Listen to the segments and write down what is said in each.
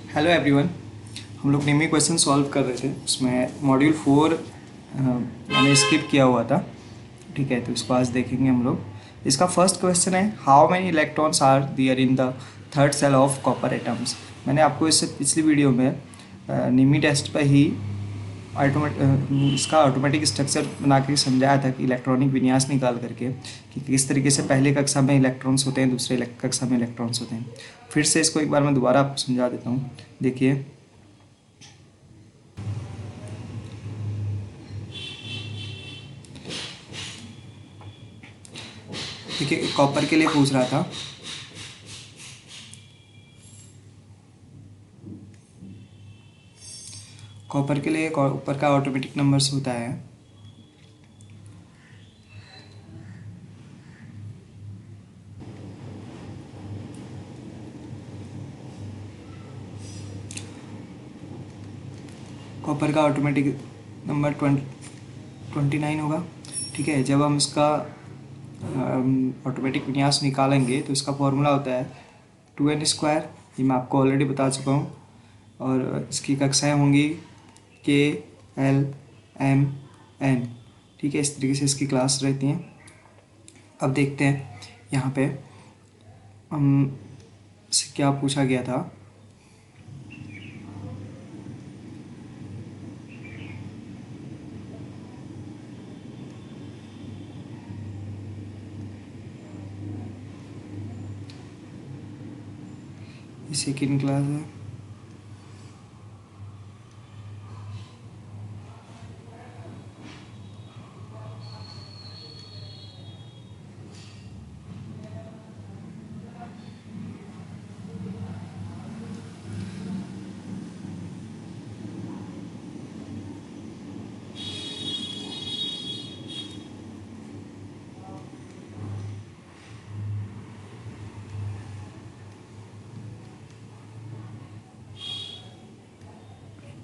Hello everyone. हम लोग निमी question solve कर रहे थे, उसमें मॉड्यूल 4 मैंने स्किप किया हुआ था। ठीक है, तो इसको आज देखेंगे हम लोग। इसका फर्स्ट क्वेश्चन है, how many electrons are there in the third shell of copper atoms. मैंने आपको इससे पिछली वीडियो में निमी टेस्ट पर ही इसका ऑटोमेटिक स्ट्रक्चर बना के समझाया था कि इलेक्ट्रॉनिक विन्यास निकाल करके कि किस तरीके से पहले कक्षा में इलेक्ट्रॉन्स होते हैं, दूसरे कक्षा में इलेक्ट्रॉन्स होते हैं। फिर से इसको एक बार मैं दोबारा आपको समझा देता हूँ। देखिए, कॉपर के लिए पूछ रहा था। कॉपर के लिए ऊपर का ऑटोमेटिक नंबर्स होता है कॉपर का ऑटोमेटिक नंबर 29 होगा। ठीक है, जब हम इसका ऑटोमेटिक विन्यास निकालेंगे तो इसका फॉर्मूला होता है 2n²। ये मैं आपको ऑलरेडी बता चुका हूँ। और इसकी कक्षाएं होंगी K, L, M, N। ठीक है, इस तरीके से इसकी क्लास रहती हैं। अब देखते हैं यहाँ पे हम से क्या पूछा गया था। ये सेकेंड क्लास है।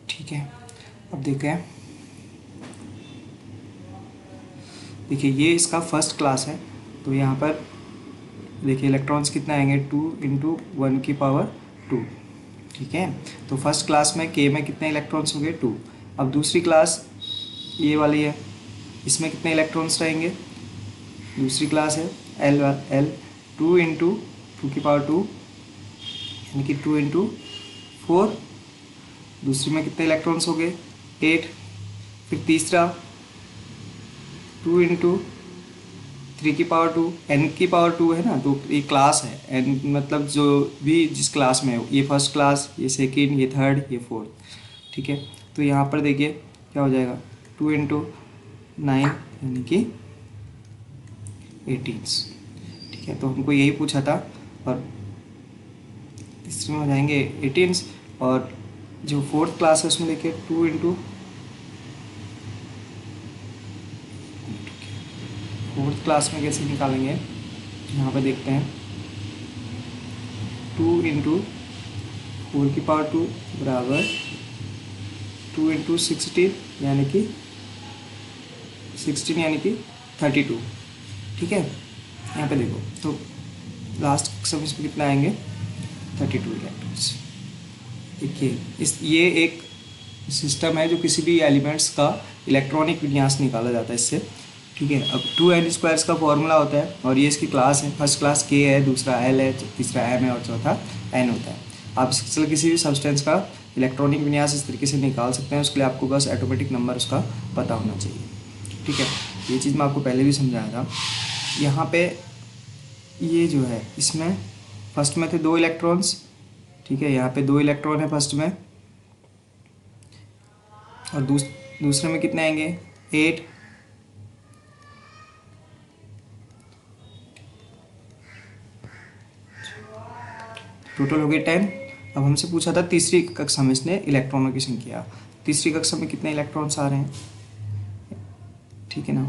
ठीक है, अब देखिए ये इसका फर्स्ट क्लास है। तो यहाँ पर देखिए इलेक्ट्रॉन्स कितना आएंगे, 2 × 1⁻²। ठीक है, तो फर्स्ट क्लास में के में कितने इलेक्ट्रॉन्स होंगे, 2। अब दूसरी क्लास ये वाली है, इसमें कितने इलेक्ट्रॉन्स रहेंगे, दूसरी क्लास है एल 2 × 2⁻², यानी कि 2 × 4। दूसरी में कितने इलेक्ट्रॉन्स हो गए, 8। फिर तीसरा 2 × 3⁻², n⁻² है ना, तो ये क्लास है। n मतलब जो भी जिस क्लास में हो, ये फर्स्ट क्लास, ये सेकेंड, ये थर्ड, ये फोर्थ। ठीक है, तो यहाँ पर देखिए क्या हो जाएगा, 2 × 9 यानी कि 18। ठीक है, तो हमको यही पूछा था। और तीसरे में हो जाएंगे 18। और जो फोर्थ क्लास है उसमें देखिए 2 × फोर्थ क्लास में कैसे निकालेंगे, यहाँ पे देखते हैं। 2 × 4⁻² बराबर 2 × 16 यानी कि 32। ठीक है, यहाँ पे देखो तो लास्ट सब इसमें कितना आएंगे, 32 इलेक्ट्रॉन्स। देखिए ये एक सिस्टम है जो किसी भी एलिमेंट्स का इलेक्ट्रॉनिक विन्यास निकाला जाता है इससे। ठीक है, अब 2n² का फॉर्मूला होता है और ये इसकी क्लास है। फर्स्ट क्लास K है, दूसरा L है, तीसरा M है और चौथा N होता है। आप इससे किसी भी सब्सटेंस का इलेक्ट्रॉनिक विन्यास इस तरीके से निकाल सकते हैं। उसके लिए आपको बस ऑटोमेटिक नंबर उसका पता होना चाहिए। ठीक है, ये चीज़ मैं आपको पहले भी समझाया था। यहाँ पे ये जो है, इसमें फर्स्ट में थे 2 इलेक्ट्रॉन्स। ठीक है, यहाँ पे 2 इलेक्ट्रॉन है फर्स्ट में, और दूसरे में कितने आएंगे, 8। टोटल हो गए 10। अब हमसे पूछा था तीसरी कक्षा में इसने इलेक्ट्रॉनों की संख्या। तीसरी कक्षा में कितने इलेक्ट्रॉन्स आ रहे हैं, ठीक है ना।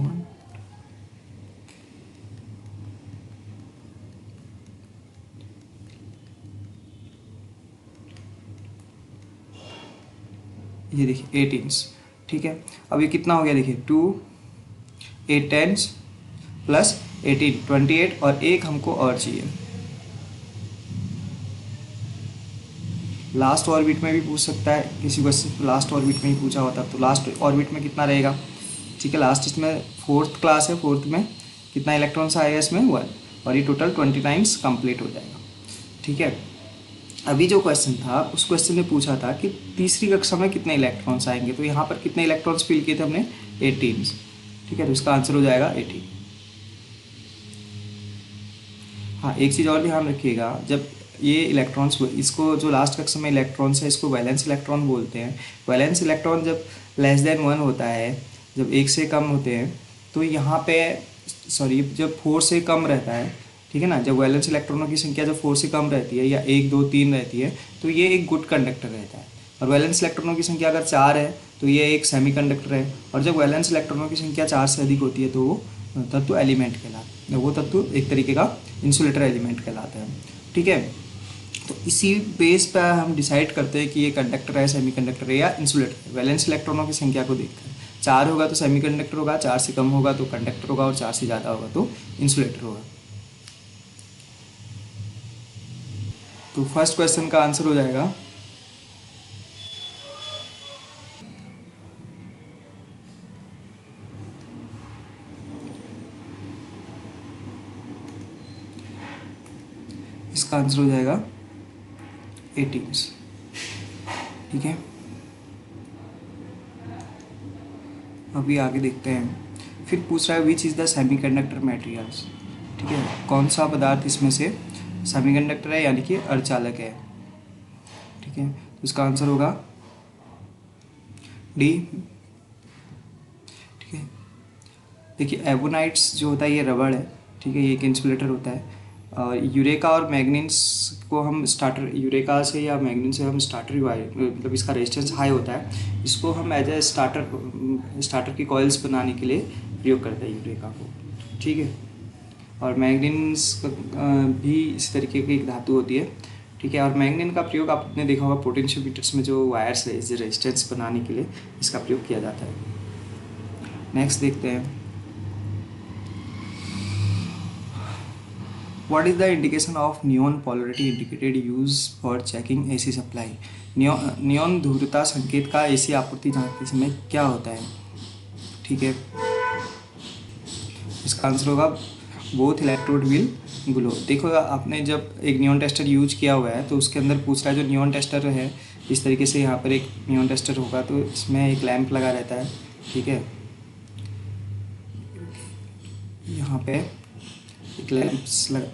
ये देखिए 18। ठीक है, अब ये कितना हो गया, देखिए 2 8 10 प्लस 18 28, और एक हमको और चाहिए। लास्ट ऑर्बिट में भी पूछ सकता है, किसी क्वेश्चन लास्ट ऑर्बिट में ही पूछा होता तो लास्ट ऑर्बिट में कितना रहेगा, ठीक है। लास्ट इसमें फोर्थ क्लास है, फोर्थ में कितना इलेक्ट्रॉन्स आएगा इसमें 1, और ये टोटल 20 टाइम्स कंप्लीट हो जाएगा, ठीक है। अभी जो क्वेश्चन था उस क्वेश्चन ने पूछा था कि तीसरी कक्षा में कितने इलेक्ट्रॉन्स आएंगे, तो यहाँ पर कितने इलेक्ट्रॉन्स फिल किए थे हमने 18, ठीक है। तो इसका आंसर हो जाएगा 18। हाँ, एक चीज़ और ध्यान रखिएगा, जब ये इलेक्ट्रॉन्स, इसको जो लास्ट कक्षा में इलेक्ट्रॉन्स है इसको वैलेंस इलेक्ट्रॉन बोलते हैं। वैलेंस इलेक्ट्रॉन जब लेस देन 1 होता है, जब 1 से कम होते हैं, तो यहाँ पे सॉरी जब 4 से कम रहता है, ठीक है ना, जब वैलेंस इलेक्ट्रॉनों की संख्या जब 4 से कम रहती है या 1 2 3 रहती है तो ये एक गुड कंडक्टर रहता है। और वैलेंस इलेक्ट्रॉनों की संख्या अगर 4 है तो ये एक सेमी कंडक्टर है। और जब वैलेंस इलेक्ट्रॉनों की संख्या 4 से अधिक होती है तो वो तत्व एलिमेंट कहलाता है, वो तत्व एक तरीके का इंसुलेटर एलिमेंट कहलाता है, ठीक है। तो इसी बेस पर हम डिसाइड करते हैं कि ये कंडक्टर है, सेमी कंडक्टर है या इंसुलेटर है, वैलेंस इलेक्ट्रॉनों की संख्या को देखकर। 4 होगा तो सेमी कंडक्टर होगा, 4 से कम होगा तो कंडक्टर होगा, और 4 से ज़्यादा होगा तो इंसुलेटर होगा। तो फर्स्ट क्वेश्चन का आंसर हो जाएगा इसका आंसर हो जाएगा 18, ठीक है। अभी आगे देखते हैं। फिर पूछ रहा है which is the semiconductor materials, ठीक है, कौन सा पदार्थ इसमें से सेमीकंडक्टर है यानी कि अर्धचालक है, ठीक है। तो इसका आंसर होगा डी, ठीक है। देखिए एबोनाइट्स जो होता है ये रबड़ है, ठीक है, ये एक इंसुलेटर होता है। और यूरेका और मैग्नीन्स को हम स्टार्टर, यूरेका से या मैग्नीन से हम स्टार्टर मतलब इसका रेजिस्टेंस हाई होता है, इसको हम एज ए स्टार्टर की कॉइल्स बनाने के लिए प्रयोग करते हैं यूरेका को, ठीक है। और मैग्नीन्स भी इस तरीके की एक धातु होती है, ठीक है। और मैग्नीन का प्रयोग आपने देखा होगा पोटेंशियोमीटर्स में जो वायर्स है रेजिस्टेंस बनाने के लिए इसका प्रयोग किया जाता है। नेक्स्ट देखते हैं, What is the indication of neon polarity indicated used for checking AC supply? Neon ध्रुवता संकेत का AC आपूर्ति जांचते समय क्या होता है, ठीक है। इसका आंसर होगा बोथ इलेक्ट्रोड विल ग्लो। देखो आपने जब एक नियॉन टेस्टर यूज किया हुआ है तो उसके अंदर पूछ रहा है, जो नियॉन टेस्टर है इस तरीके से यहाँ पर एक नियॉन टेस्टर होगा तो इसमें एक लैंप लगा रहता है, ठीक है। यहाँ पे एक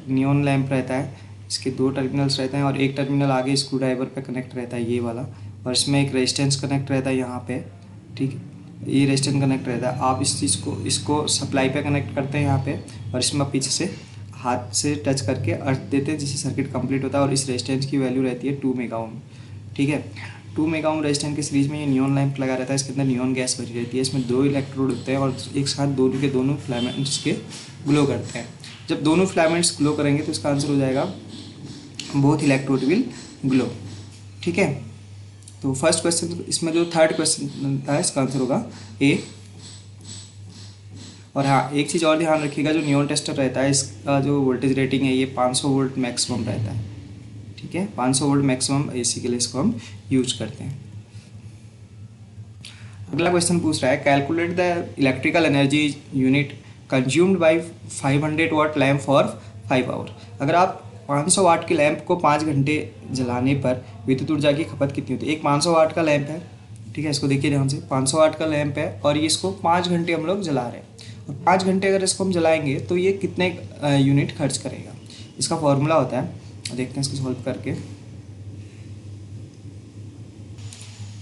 नियॉन लैंप रहता है, इसके 2 टर्मिनल्स रहते हैं और एक टर्मिनल आगे स्क्रू ड्राइवर पे कनेक्ट रहता है ये वाला, और इसमें एक रेजिस्टेंस कनेक्ट रहता है यहाँ पे, ठीक है, ये रेजिस्टेंस कनेक्ट रहता है। आप इस चीज़ को इसको सप्लाई पे कनेक्ट करते हैं यहाँ पे, और इसमें पीछे से हाथ से टच करके अर्थ देते हैं जिससे सर्किट कंप्लीट होता है। और इस रेजिस्टेंस की वैल्यू रहती है 2 मेगा ओम, ठीक है। 2 मेगा ओम रेजिस्टेंस के सीरीज में ये नियॉन लैंप लगा रहता है, इसके अंदर नियॉन गैस भरी रहती है, इसमें 2 इलेक्ट्रोड होते हैं और एक साथ दोनों के दोनों फिलामेंट्स के ग्लो करते हैं। जब दोनों फिलामेंट्स ग्लो करेंगे तो इसका आंसर हो जाएगा बोथ इलेक्ट्रोड विल ग्लो, ठीक है। तो फर्स्ट क्वेश्चन, इसमें जो थर्ड क्वेश्चन था इसका आंसर होगा ए। और हाँ, एक चीज़ और ध्यान रखिएगा, जो नियॉन टेस्टर रहता है इसका जो वोल्टेज रेटिंग है ये 500 वोल्ट मैक्सिमम रहता है, ठीक है। 500 वोल्ट मैक्सिमम AC के लिए इसको हम यूज करते हैं। अगला क्वेश्चन पूछ रहा है calculate the electrical energy unit consumed by 500 watt lamp for 5 hour. अगर आप 500 वाट के लैंप को 5 घंटे जलाने पर विद्युत ऊर्जा की खपत कितनी होती है। एक 500 वाट का लैंप है, ठीक है, इसको देखिए ध्यान से, 500 वाट का लैंप है और ये इसको 5 घंटे हम लोग जला रहे हैं, और 5 घंटे अगर इसको हम जलाएंगे तो ये कितने यूनिट खर्च करेगा। इसका फॉर्मूला होता है, देखते हैं इसको सॉल्व करके।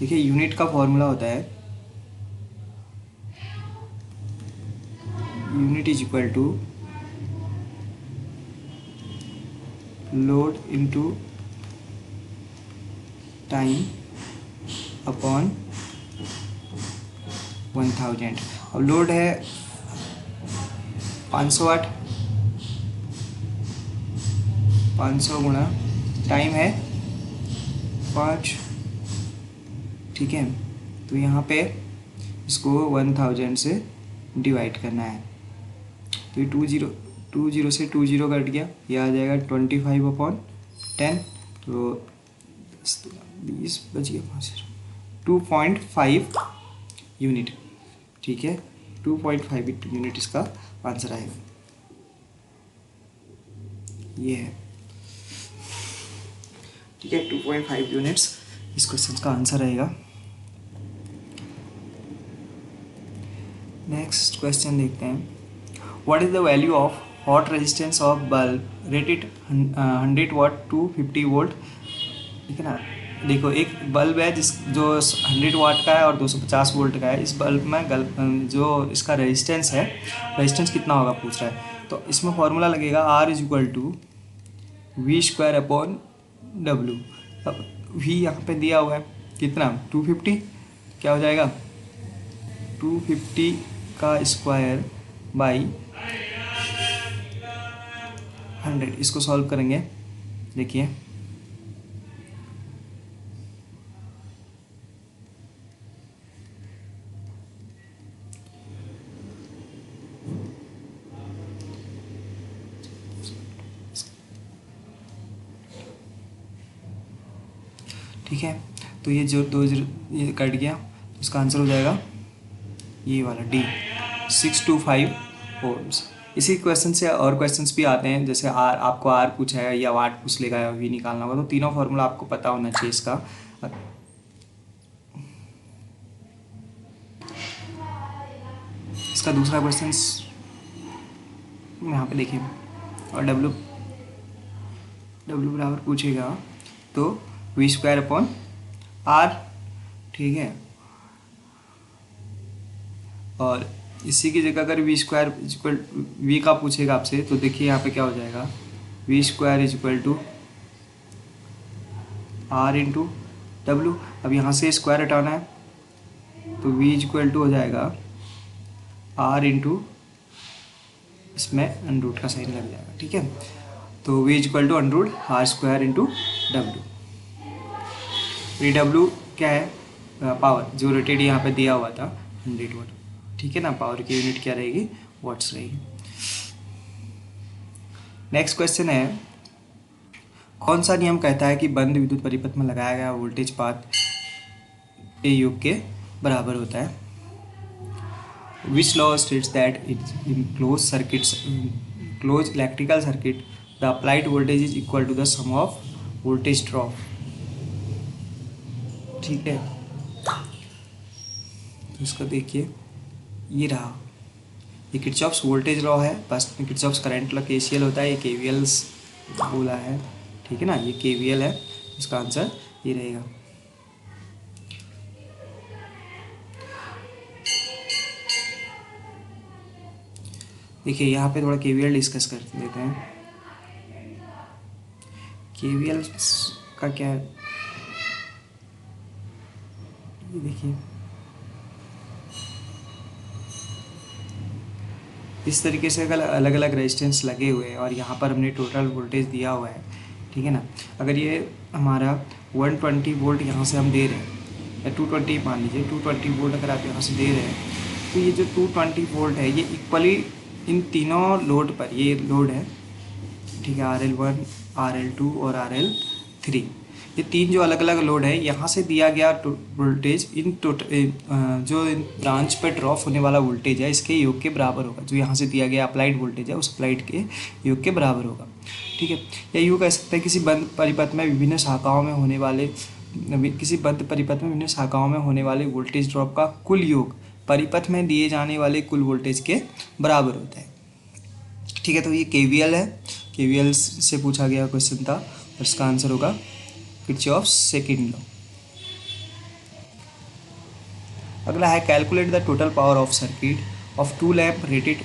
देखिए यूनिट का फॉर्मूला होता है unit is equal to load into time upon 1000। अब लोड है 500 वाट, 500 गुणा टाइम है 5, ठीक है। तो यहाँ पे इसको 1000 से डिवाइड करना है, तो ये 20 से 20 कट गया, ये आ जाएगा 25/10। तो 20 बच गया 5 2.5 यूनिट। ठीक है, 2.5 यूनिट इसका आंसर आएगा। ये है, ठीक है, 2.5 यूनिट्स इस क्वेश्चन का आंसर रहेगा। नेक्स्ट क्वेश्चन देखते हैं। What is the value of hot resistance of bulb rated 100 watt to 50 volt. ठीक है ना, देखो एक बल्ब है जो 100 वाट का है और 250 वोल्ट का है। इस बल्ब में जो इसका रेजिस्टेंस है, रेजिस्टेंस कितना होगा पूछ रहा है। तो इसमें फॉर्मूला लगेगा R is equal to V²/W। अब V यहाँ पे दिया हुआ है कितना, 250, क्या हो जाएगा 250 का स्क्वायर बाई 100। इसको सॉल्व करेंगे, देखिए ठीक है। तो ये जो दो ये कट गया, तो इसका आंसर हो जाएगा ये वाला D 625 ओम्स। इसी क्वेश्चन से और क्वेश्चंस भी आते हैं, जैसे आपको R पूछा है या वाट पूछ लेगा या V निकालना होगा, तो तीनों फार्मूला आपको पता होना चाहिए इसका। इसका दूसरा क्वेश्चन यहाँ पे देखिए, और W बराबर पूछेगा तो V²/R। ठीक है, और इसी की जगह अगर V² का पूछेगा आपसे, तो देखिए यहाँ पे क्या हो जाएगा, V² = R × W। अब यहाँ से स्क्वायर हटाना है, तो V हो जाएगा R × इसमें √ का साइन लग जाएगा। ठीक है, तो V = √R² × W। ये W क्या है, पावर, जो रोटेट यहाँ पे दिया हुआ था 100 वाट। ठीक है ना, पावर की यूनिट क्या रहेगी, वाट्स रहेगी। नेक्स्ट क्वेश्चन है, कौन सा नियम कहता है कि बंद विद्युत परिपथ में लगाया गया वोल्टेज पाथ के योग के बराबर होता है। Which law states that in close electrical circuit the applied voltage is equal to the sum of voltage drop. ठीक है, तो इसको देखिए, ये रहा, ये किरचॉफ्स वोल्टेज लॉ है, बस किरचॉफ्स करंट लॉ KCL होता है, ये KVL बोला है। ठीक है ना, ये KVL है, इसका आंसर ये रहेगा। देखिए यहाँ पे थोड़ा KVL डिस्कस कर लेते हैं। KVL का क्या है, ये देखिए इस तरीके से अगर अलग अलग रेजिस्टेंस लगे हुए हैं और यहाँ पर हमने टोटल वोल्टेज दिया हुआ है। ठीक है ना, अगर ये हमारा 120 वोल्ट यहाँ से हम दे रहे हैं, या 220 मान लीजिए, 220 वोल्ट अगर आप यहाँ से दे रहे हैं, तो ये जो 220 वोल्ट है ये इक्वली इन तीनों लोड पर, ये लोड है, ठीक है, RL1, RL2 और RL3, ये तीन जो अलग अलग लोड है, यहाँ से दिया गया वोल्टेज जो इन ब्रांच पर ड्रॉप होने वाला वोल्टेज है, इसके योग के बराबर होगा। जो यहाँ से दिया गया अप्लाइड वोल्टेज है, उस अप्लाइड के योग के बराबर होगा। ठीक है, या यूँ कह सकते हैं किसी बंद परिपथ में विभिन्न शाखाओं में होने वाले वोल्टेज ड्रॉप का कुल योग परिपथ में दिए जाने वाले कुल वोल्टेज के बराबर होता है। ठीक है, तो ये KVL है, KVL से पूछा गया क्वेश्चन था, और इसका आंसर होगा किरचॉफ्स सेकंड लॉ। अगला है, calculate the total power of circuit of 2 lamp rated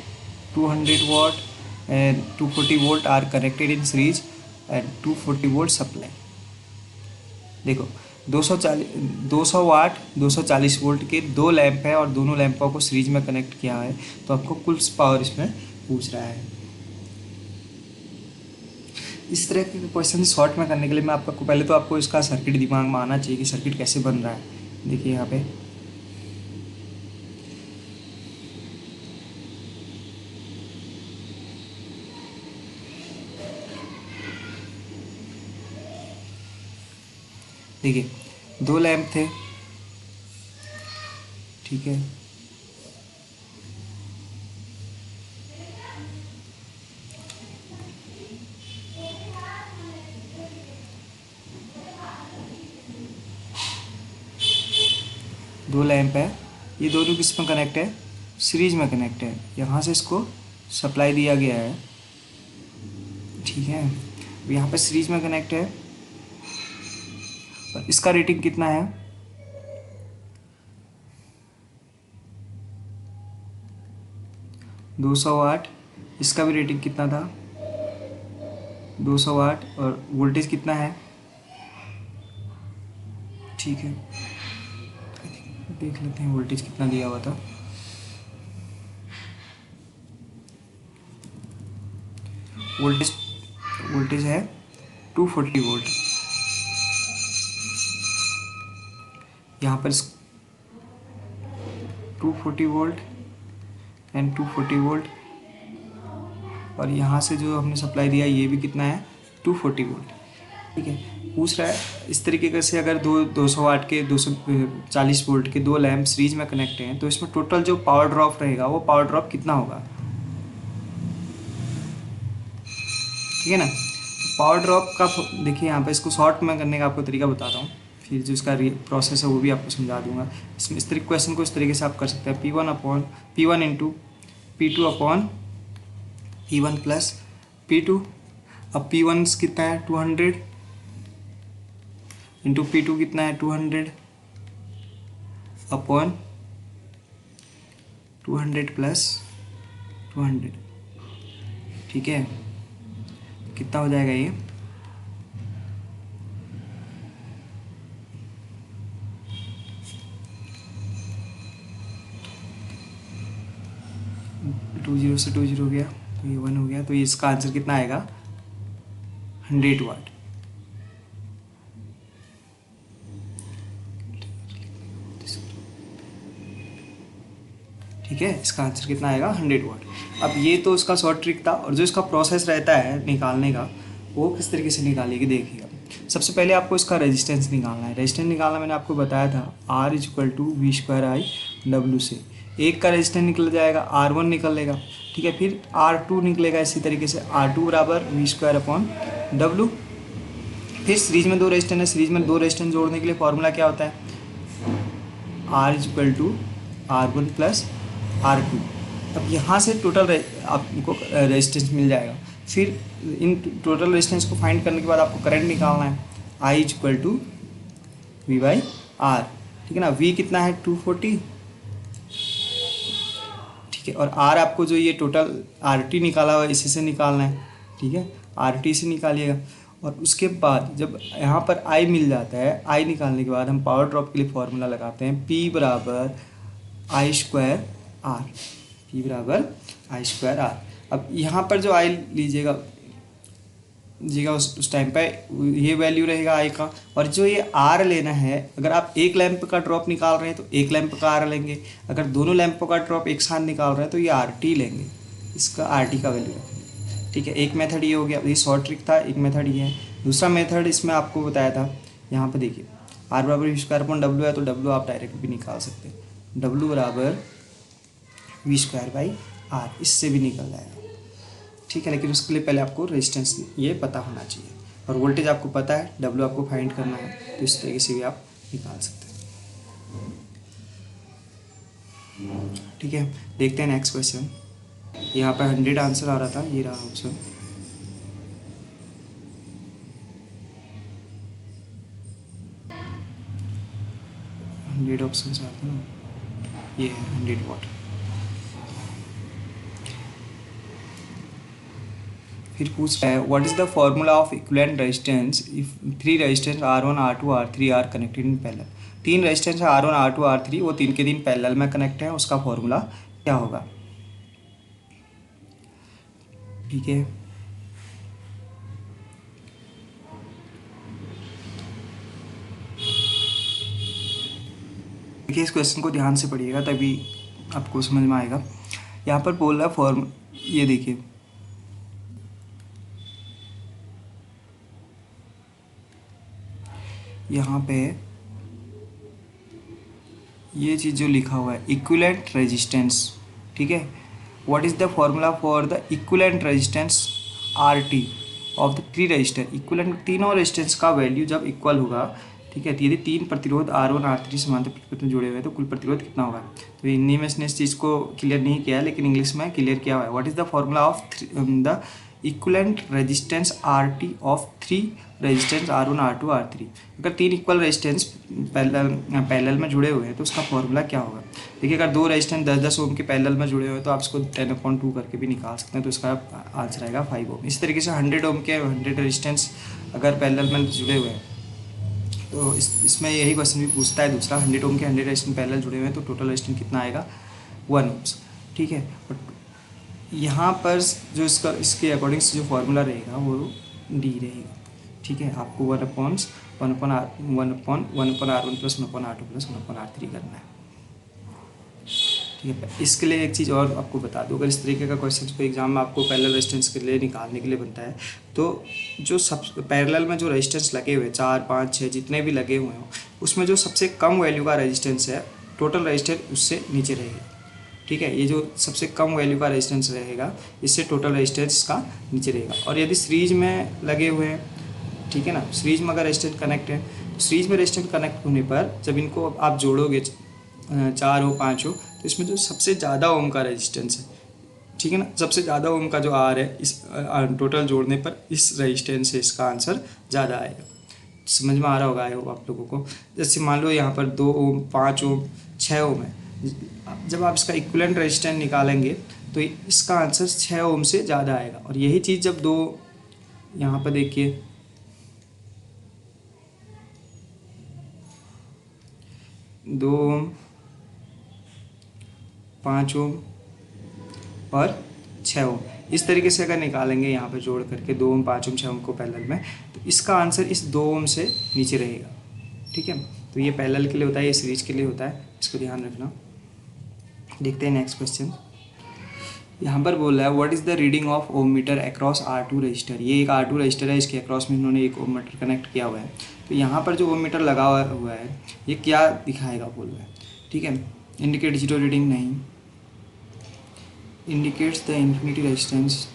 200 watt and 240 volt are connected in series and 240 volt supply. देखो 200 वाट 240 वोल्ट के 2 लैंप है और दोनों लैंपों को सीरीज में कनेक्ट किया है, तो आपको कुल पावर इसमें पूछ रहा है। इस तरह के क्वेश्चन शॉर्ट में करने के लिए मैं आपको पहले तो आपको इसका सर्किट दिमाग में आना चाहिए कि सर्किट कैसे बन रहा है। देखिए यहाँ पे देखिए 2 लैंप थे, ठीक है, दो लैंप है, ये दोनों किस में कनेक्ट है, सीरीज में कनेक्ट है, यहाँ से इसको सप्लाई दिया गया है, ठीक है, यहाँ पे सीरीज में कनेक्ट है और इसका रेटिंग कितना है, 200 वाट, इसका भी रेटिंग कितना था, 200 वाट, और वोल्टेज कितना है, ठीक है, देख लेते हैं वोल्टेज कितना दिया हुआ था, वोल्टेज वोल्टेज है 240 वोल्ट, यहाँ पर 240 वोल्ट एंड 240 वोल्ट, और यहाँ से जो हमने सप्लाई दिया ये भी कितना है, 240 वोल्ट, ठीक है। पूछ रहा है इस तरीके से अगर 200 वाट के 240 वोल्ट के दो लैंप सीरीज में कनेक्ट हैं तो इसमें टोटल जो पावर ड्रॉप रहेगा वो पावर ड्रॉप कितना होगा, ठीक है ना। पावर ड्रॉप का देखिए यहाँ पे इसको शॉर्ट में करने का आपको तरीका बताता हूँ, फिर जो इसका प्रोसेस है वो भी आपको समझा दूंगा। इसमें इस तरीके क्वेश्चन को इस तरीके से आप कर सकते हैं, P1 into P2 upon P1 plus P2। अब P1 कितना है 200 इंटू P2 कितना है 200 अपॉन 200 प्लस 200, ठीक है, कितना हो जाएगा ये, टू जीरो से 2 जीरो हो गया तो ये 1 हो गया, तो इसका आंसर कितना आएगा 100 वाट। ठीक है, इसका आंसर कितना आएगा 100 वाट। अब ये तो इसका शॉर्ट ट्रिक था, और जो इसका प्रोसेस रहता है निकालने का वो किस तरीके से निकालिएगा देखिएगा। सबसे पहले आपको इसका रेजिस्टेंस निकालना है। रेजिस्टेंस निकालना मैंने आपको बताया था R = V²I W से एक का रेजिस्टेंस निकल जाएगा, R1 निकलेगा, ठीक है, फिर R2 निकलेगा, इसी तरीके से R2 = V²/W। फिर सीरीज में दो रेजिस्टेंस है, सीरीज में दो रेजिस्टेंस जोड़ने के लिए फॉर्मूला क्या होता है, R = R1 + R2। अब यहाँ से टोटल आपको रेजिस्टेंस मिल जाएगा। फिर इन टोटल रेजिस्टेंस को फाइंड करने के बाद आपको करंट निकालना है, I = V/R, ठीक है ना। V कितना है 240, ठीक है, और R आपको जो ये टोटल RT निकाला हुआ इसी से निकालना है, ठीक है, RT से निकालिएगा। और उसके बाद जब यहाँ पर I मिल जाता है, I निकालने के बाद हम पावर ड्रॉप के लिए फॉर्मूला लगाते हैं, P = I²R, P = I²R। अब यहाँ पर जो I लीजिएगा उस टाइम पे ये वैल्यू रहेगा I का, और जो ये R लेना है, अगर आप एक लैंप का ड्रॉप निकाल रहे हैं तो एक लैंप का R लेंगे, अगर दोनों लैंपों का ड्रॉप एक साथ निकाल रहे हैं तो ये RT लेंगे, इसका RT का वैल्यू रखेंगे, ठीक है। एक मेथड ये हो गया, ये शॉर्ट ट्रिक था, एक मेथड ये है। दूसरा मेथड इसमें आपको बताया था, यहाँ पर देखिए R = V²/W है तो W आप डायरेक्ट भी निकाल सकते हैं, W = V²/R, इससे भी निकल जाएगा, ठीक है। लेकिन उसके लिए पहले आपको रेजिस्टेंस ये पता होना चाहिए, और वोल्टेज आपको पता है, W आपको फाइंड करना है, तो इस तरीके से भी आप निकाल सकते हैं, ठीक है। देखते हैं नेक्स्ट क्वेश्चन। यहाँ पर 100 आंसर आ रहा था, ये रहा ऑप्शन, ऑप्शन आते हैं ना, ये है 100 वाट। फिर पूछ रहा है what is the formula of equivalent resistance if 3 resistance R1 R2 R3 are connected in parallel. 3 resistance R1 R2 R3 वो 3 के 3 पैरेलल में कनेक्ट है, उसका फॉर्मूला क्या होगा, ठीक है। देखिए इस क्वेश्चन को ध्यान से पढ़िएगा तभी आपको समझ में आएगा। यहाँ पर बोल रहा है ये देखिए, यहाँ पे ये चीज़ जो लिखा हुआ है इक्विवेलेंट रेजिस्टेंस, ठीक है, what is the formula for the equivalent resistance R T of the three register. Equivalent तीनों रेजिस्टेंस का वैल्यू जब इक्वल होगा, ठीक है, तो यदि तीन प्रतिरोध R1 R3 समांतर प्रतिरोध में जुड़े हुए हैं तो कुल प्रतिरोध कितना होगा। तो हिंदी में इसने इस चीज़ को क्लियर नहीं किया है, लेकिन इंग्लिश में क्लियर किया हुआ है। What is the formula of the equivalent resistance R T of three resistance R1 R2 R3। अगर तीन इक्वल रेजिस्टेंस पैरेलल में जुड़े हुए हैं तो उसका फॉर्मूला क्या होगा। देखिए, अगर दो रेजिस्टेंस 10-10 ओम के पैरेलल में जुड़े हुए हैं तो आप इसको 10/2 करके भी निकाल सकते हैं, तो इसका आंसर आएगा 5 ओम। इस तरीके से 100 ओम के 100 रेजिस्टेंस अगर पैरेलल में जुड़े हुए हैं तो इसमें यही क्वेश्चन भी पूछता है दूसरा, 100 ओम के 100 रेजिस्टेंस पैरेलल जुड़े हुए हैं तो टोटल रेजिस्टेंस कितना आएगा 1 ओम्स, ठीक है। यहाँ पर जो इसके अकॉर्डिंग से जो फॉर्मूला रहेगा वो डी रहेगा, ठीक है। आपको 1/1/R1 plus 1/R2 plus 1/R3 करना है, ठीक है। इसके लिए एक चीज़ और आपको बता दूँ, अगर इस तरीके का क्वेश्चन को एग्जाम में आपको पैरेलल रेजिस्टेंस के लिए निकालने के लिए बनता है तो जो सब पैरेलल में जो रेजिस्टेंस लगे हुए 4, 5, 6 जितने भी लगे हुए हों उसमें जो सबसे कम वैल्यू का रेजिस्टेंस है टोटल रेजिस्टेंस उससे नीचे रहेगा, ठीक है। ये जो सबसे कम वैल्यू का रेजिस्टेंस रहेगा इससे टोटल रेजिस्टेंस का नीचे रहेगा। और यदि सीरीज में लगे हुए हैं, ठीक है ना, सीरीज में अगर रेजिस्टेंस कनेक्ट है तो सीरीज में रेजिस्टेंस कनेक्ट होने पर जब इनको आप जोड़ोगे 4 हो 5 हो तो इसमें जो सबसे ज़्यादा ओम का रेजिस्टेंस है, ठीक है ना, सबसे ज़्यादा ओम का जो आर है इस टोटल जोड़ने पर इस रेजिस्टेंस से इसका आंसर ज़्यादा आएगा। समझ में आ रहा होगा आप लोगों को। जैसे मान लो यहाँ पर 2 ओम, 5 ओम, 6 ओम है, जब आप इसका इक्विवेलेंट रेजिस्टेंस निकालेंगे तो इसका आंसर 6 ओम से ज़्यादा आएगा। और यही चीज़ जब दो यहाँ पर देखिए 2 ओम, 5 ओम और 6 ओम इस तरीके से अगर निकालेंगे यहाँ पर जोड़ करके 2 ओम, 5 ओम, 6 ओम को पैरेलल में, तो इसका आंसर इस 2 ओम से नीचे रहेगा, ठीक है। तो ये पैरेलल के लिए होता है, ये सीरीज के लिए होता है, इसको ध्यान रखना। देखते हैं नेक्स्ट क्वेश्चन। यहाँ पर बोल रहा है what is the reading of ohm meter across R2 resistor. ये एक R2 रजिस्टर है, इसके अक्रॉस में इन्होंने एक ओम मीटर कनेक्ट किया हुआ है। तो यहाँ पर जो ओम मीटर लगा हुआ है ये क्या दिखाएगा बोल रहा है, ठीक है। इंडिकेट जीरो रीडिंग नहीं, इंडिकेट्स द इन्फिनिटी रेजिस्टेंस,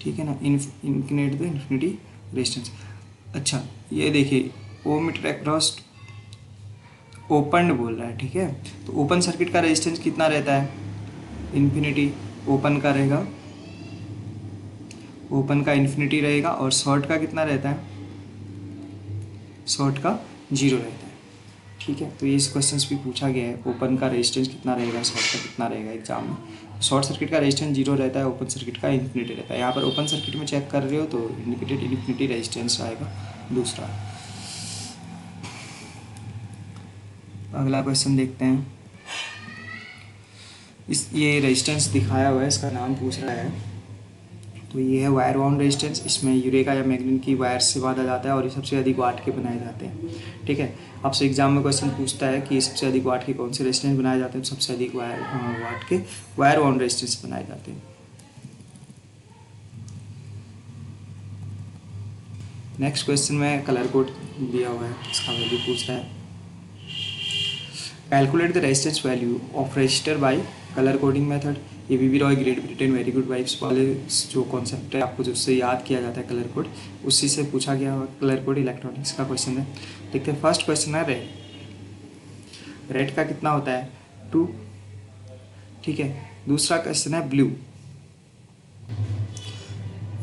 ठीक है ना, इंडिकेट द इन्फिनिटी रेजिस्टेंस। अच्छा, ये देखिए ओम मीटर अक्रॉस ओपन बोल रहा है, ठीक है। तो ओपन सर्किट का रेजिस्टेंस कितना रहता है, इन्फिनिटी ओपन का रहेगा, ओपन का इन्फिनिटी रहेगा। और शॉर्ट का कितना रहता है, शॉर्ट का 0 रहता है, ठीक है। तो ये इस क्वेश्चन भी पूछा गया है, ओपन का रेजिस्टेंस कितना रहेगा, शॉर्ट का कितना रहेगा एग्जाम में। शॉर्ट सर्किट का रेजिस्टेंस 0 रहता है, ओपन सर्किट का इन्फिनिटी रहता है। यहाँ पर ओपन सर्किट में चेक कर रहे हो तो इंडिकेटेड इन्फिनिटी रेजिस्टेंस आएगा दूसरा। अगला क्वेश्चन देखते हैं। ये रेजिस्टेंस दिखाया हुआ है, इसका नाम पूछ रहा है। तो ये है वायर बाउंड रेजिस्टेंस, इसमें यूरेका या मैग्नीन की वायर से बांधा जाता है और ये सबसे अधिक वाट के बनाए जाते हैं, ठीक है। आपसे एग्जाम में क्वेश्चन पूछता है कि सबसे अधिक वाट के कौन से रेजिस्टेंस बनाए जाते हैं, सबसे अधिक वाट के वायर बाउंड रेजिस्टेंस बनाए जाते हैं। नेक्स्ट क्वेश्चन में कलर कोड दिया हुआ है, इसका वैल्यू पूछ रहा है। Calculate the resistance value of resistor by colour coding method. ये V Roy Great Britain very good vibes वाले जो कॉन्सेप्ट है आपको जिससे याद किया जाता है कलर कोड, उसी से पूछा गया हुआ कलर कोड इलेक्ट्रॉनिक्स का क्वेश्चन है। देखते हैं फर्स्ट क्वेश्चन है रेड। रेड का कितना होता है 2, ठीक है। दूसरा क्वेश्चन है ब्लू।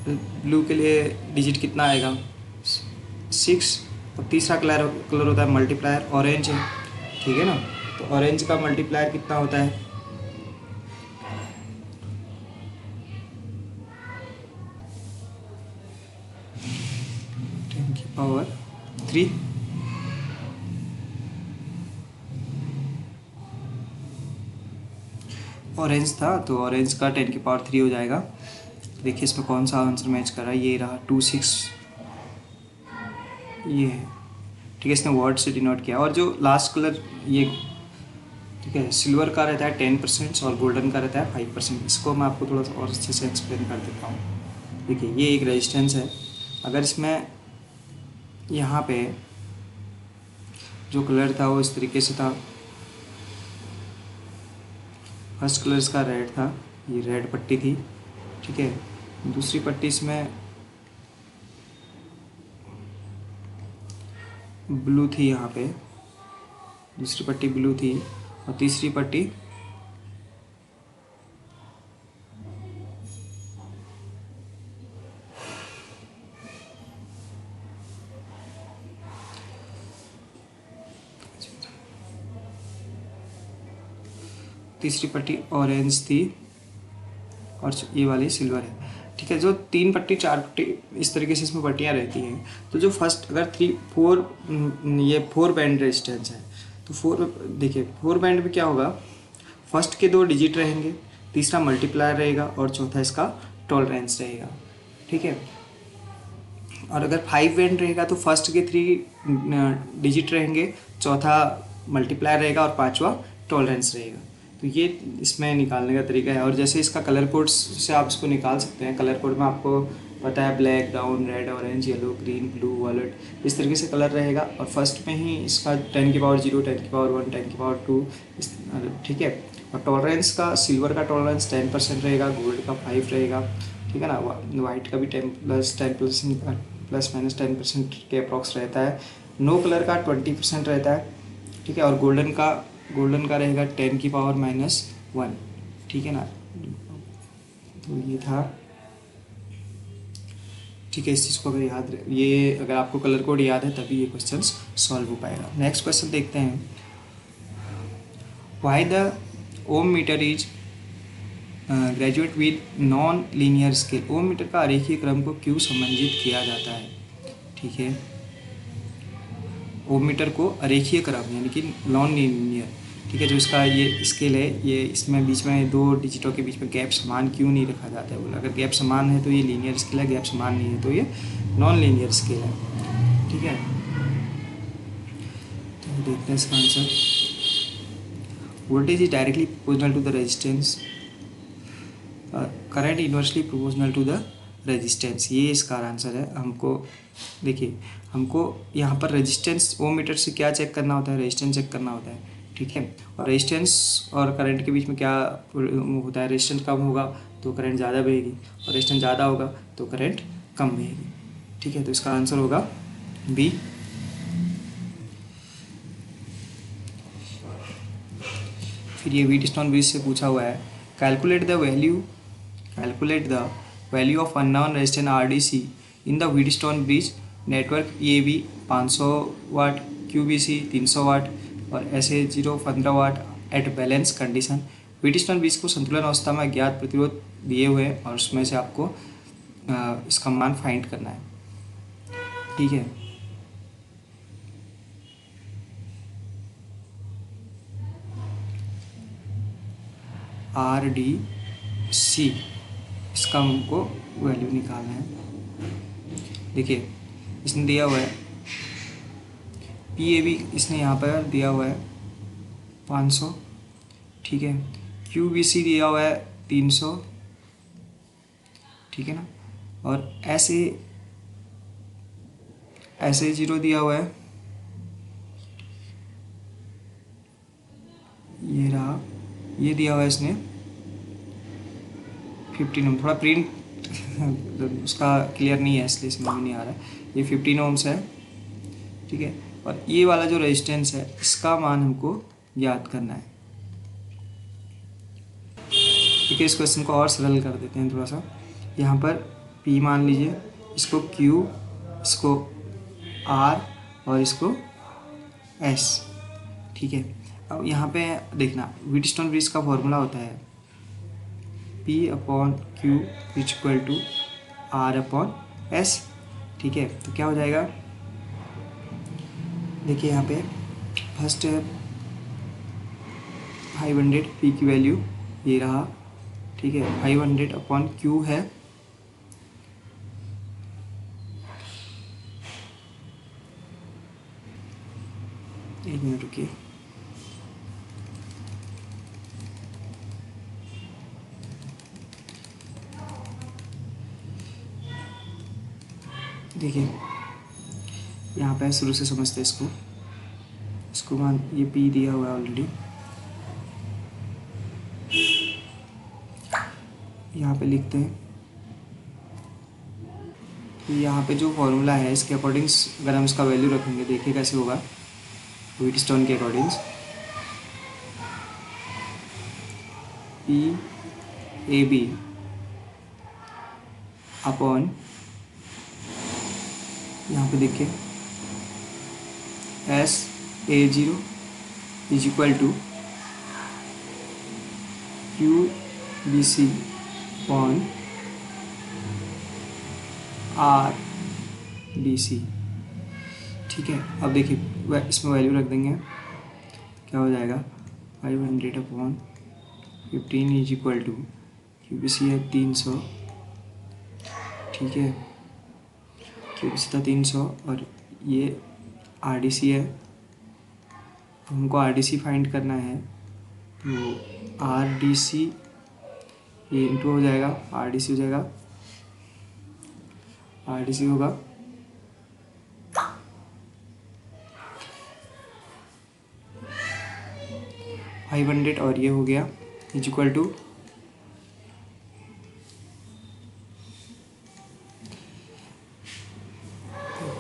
ब्लू के लिए डिजिट कितना आएगा 6। और तीसरा कलर होता है मल्टीप्लायर, ऑरेंज है, ठीक है ना। तो ऑरेंज का मल्टीप्लायर कितना होता है 10⁻³ ऑरेंज था तो ऑरेंज का 10⁻³ हो जाएगा। देखिए इसमें कौन सा आंसर मैच कर रहा है, ये रहा 2 6, ये है, ठीक है। इसने वर्ड से डिनोट किया। और जो लास्ट कलर ये, ठीक है, सिल्वर का रहता है 10% और गोल्डन का रहता है 5%। इसको मैं आपको थोड़ा सा और अच्छे से एक्सप्लेन कर देता हूँ। देखिए ये एक रेजिस्टेंस है, अगर इसमें यहाँ पे जो कलर था वो इस तरीके से था। फर्स्ट कलर इसका रेड था, ये रेड पट्टी थी, ठीक है। दूसरी पट्टी इसमें ब्लू थी, यहाँ पे दूसरी पट्टी ब्लू थी, और तीसरी पट्टी ऑरेंज थी, और ये वाली सिल्वर है, ठीक है। जो 3 पट्टी 4 पट्टी इस तरीके से इसमें पट्टियाँ रहती हैं। तो जो फर्स्ट अगर 4 बैंड रेजिस्टेंस है, तो 4 देखिए 4 बैंड में क्या होगा, फर्स्ट के 2 डिजिट रहेंगे, तीसरा मल्टीप्लायर रहेगा, और चौथा इसका टॉलरेंस रहेगा, ठीक है। और अगर 5 बैंड रहेगा तो फर्स्ट के 3 डिजिट रहेंगे, चौथा मल्टीप्लायर रहेगा, और पांचवा टॉलरेंस रहेगा। तो ये इसमें निकालने का तरीका है। और जैसे इसका कलर कोड से आप इसको निकाल सकते हैं। कलर कोड में आपको पता है black, brown, red, orange, yellow, green, blue, violet, इस तरीके से कलर रहेगा। और फर्स्ट में ही इसका 10 की पावर 0, 10 की पावर 1, 10 की पावर 2, ठीक है। और टॉलरेंस का, सिल्वर का टॉलरेंस 10% रहेगा, गोल्ड का 5 रहेगा, ठीक है ना। वाइट का भी 10% प्लस माइनस 10% के अप्रॉक्स रहता है। नो कलर का 20% रहता है, ठीक है। और गोल्डन का रहेगा 10 की पावर -1, ठीक है ना। तो ये था, ठीक है। इस चीज़ को अगर अगर आपको कलर कोड याद है तभी ये क्वेश्चन सॉल्व हो पाएगा। नेक्स्ट क्वेश्चन देखते हैं। Why the ohm meter is graduate with non linear scale. Ohm meter का आरेखीय क्रम को क्यों संबंधित किया जाता है, ठीक है। ओम मीटर को अरेखीय क्रम यानी कि नॉन लीनियर, ठीक है। जो इसका ये स्केल है, ये इसमें बीच में 2 डिजिटों के बीच में गैप समान क्यों नहीं रखा जाता है। बोला अगर गैप समान है तो ये लीनियर स्केल है, गैप समान नहीं है तो ये नॉन लीनियर स्केल है, ठीक है। तो देखते हैं इसका answer. Voltage is directly proportional to the resistance, current inversely proportional to the resistance, ये इसका आंसर है। हमको देखिए, हमको यहाँ पर रेजिस्टेंस ओम मीटर से क्या चेक करना होता है, रेजिस्टेंस चेक करना होता है, ठीक है। और रेजिस्टेंस और करंट के बीच में क्या होता है, रेजिस्टेंस कम होगा तो करंट ज़्यादा बहेगी, और रेजिस्टेंस ज़्यादा होगा तो करंट कम बहेगी, ठीक है। तो इसका आंसर होगा बी। फिर ये व्हीटस्टोन ब्रिज से पूछा हुआ है, calculate the value of unknown resistance RDC in the Wheatstone bridge network EAB 500 watt, QBC 300 watt और SA0 15 watt at balance condition. Wheatstone bridge को संतुलन अवस्था में अज्ञात प्रतिरोध दिए हुए हैं और उसमें से आपको इसका मान फाइंड करना है, ठीक है। RDC इसका हमको वैल्यू निकालना है। देखिए इसने दिया हुआ है PAB, इसने यहाँ पर दिया हुआ है 500, ठीक है। QBC दिया हुआ है 300, ठीक है ना। और SA0 दिया हुआ है, ये रहा, ये दिया हुआ है इसने 15 ओम। थोड़ा प्रिंट उसका क्लियर नहीं है इसलिए समझ में नहीं आ रहा है। ये 15 ओम्स है, ठीक है। और ये वाला जो रेजिस्टेंस है इसका मान हमको याद करना है, ठीक है। इस क्वेश्चन को और सरल कर देते हैं थोड़ा सा। यहाँ पर P मान लीजिए, इसको Q, इसको R और इसको S, ठीक है। अब यहाँ पे देखना, व्हीटस्टोन ब्रिज का फॉर्मूला होता है P/Q = R/S, ठीक है। तो क्या हो जाएगा, देखिए यहाँ पे फर्स्ट है 500, P की वैल्यू ये रहा, ठीक है। 500/Q है, एक मिनट रुकिए, देखिए यहाँ पे शुरू से समझते इसको मान, ये पी दिया हुआ है ऑलरेडी, यहाँ पे लिखते हैं। यहाँ पे जो फॉर्मूला है इसके अकॉर्डिंग अगर हम इसका वैल्यू रखेंगे, देखिए कैसे होगा व्हीटस्टोन के according. P A B upon, यहाँ पे देखिए S A zero is equal to Q B C upon R B C. ठीक है, अब देखिए इसमें वैल्यू रख देंगे, क्या हो जाएगा 500 upon 15 is equal to, Q B C है 300, ठीक है, क्यू बी सी था 300 और ये आर डी सी है, हमको आर डी सी फाइंड करना है। तो आर डी सी ये इंटू हो जाएगा, आर डी सी हो जाएगा, आर डी सी होगा 500 और ये हो गया इज इक्वल टू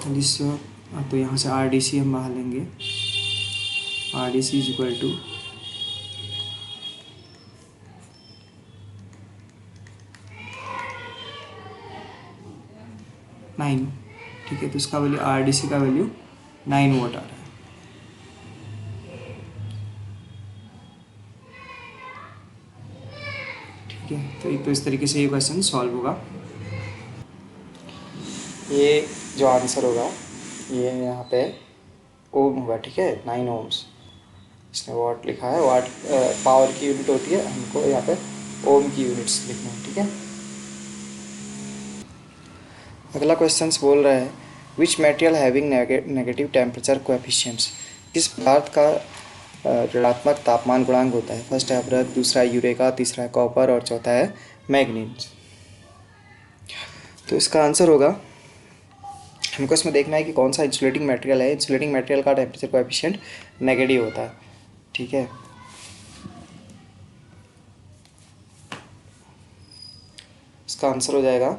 4500। तो यहाँ से आर डी सी हम बाहर लेंगे, R D C is equal to 9। ठीक है, तो इसका वैल्यू आर डी सी का वैल्यू 9 वोट आ रहा है। ठीक है, तो इस तरीके से ये क्वेश्चन सॉल्व होगा। ये जो आंसर होगा ये यहाँ पे ओम होगा। ठीक है, 9 ओम्स, इसने वाट लिखा है, वाट पावर की यूनिट होती है, हमको यहाँ पे ओम की यूनिट्स लिखना है। ठीक है, अगला क्वेश्चन बोल रहा है which material having negative temperature coefficients, किस पदार्थ का ऋणात्मक तापमान गुणांक होता है। फर्स्ट है अभ्रक, दूसरा है यूरेका, तीसरा है कॉपर और चौथा है मैग्नीज। तो इसका आंसर होगा, हमको इसमें देखना है कि कौन सा इंसुलेटिंग मटेरियल है। इंसुलेटिंग मटेरियल का टेम्परेचर कोएफिशिएंट नेगेटिव होता है। ठीक है, इसका आंसर हो जाएगा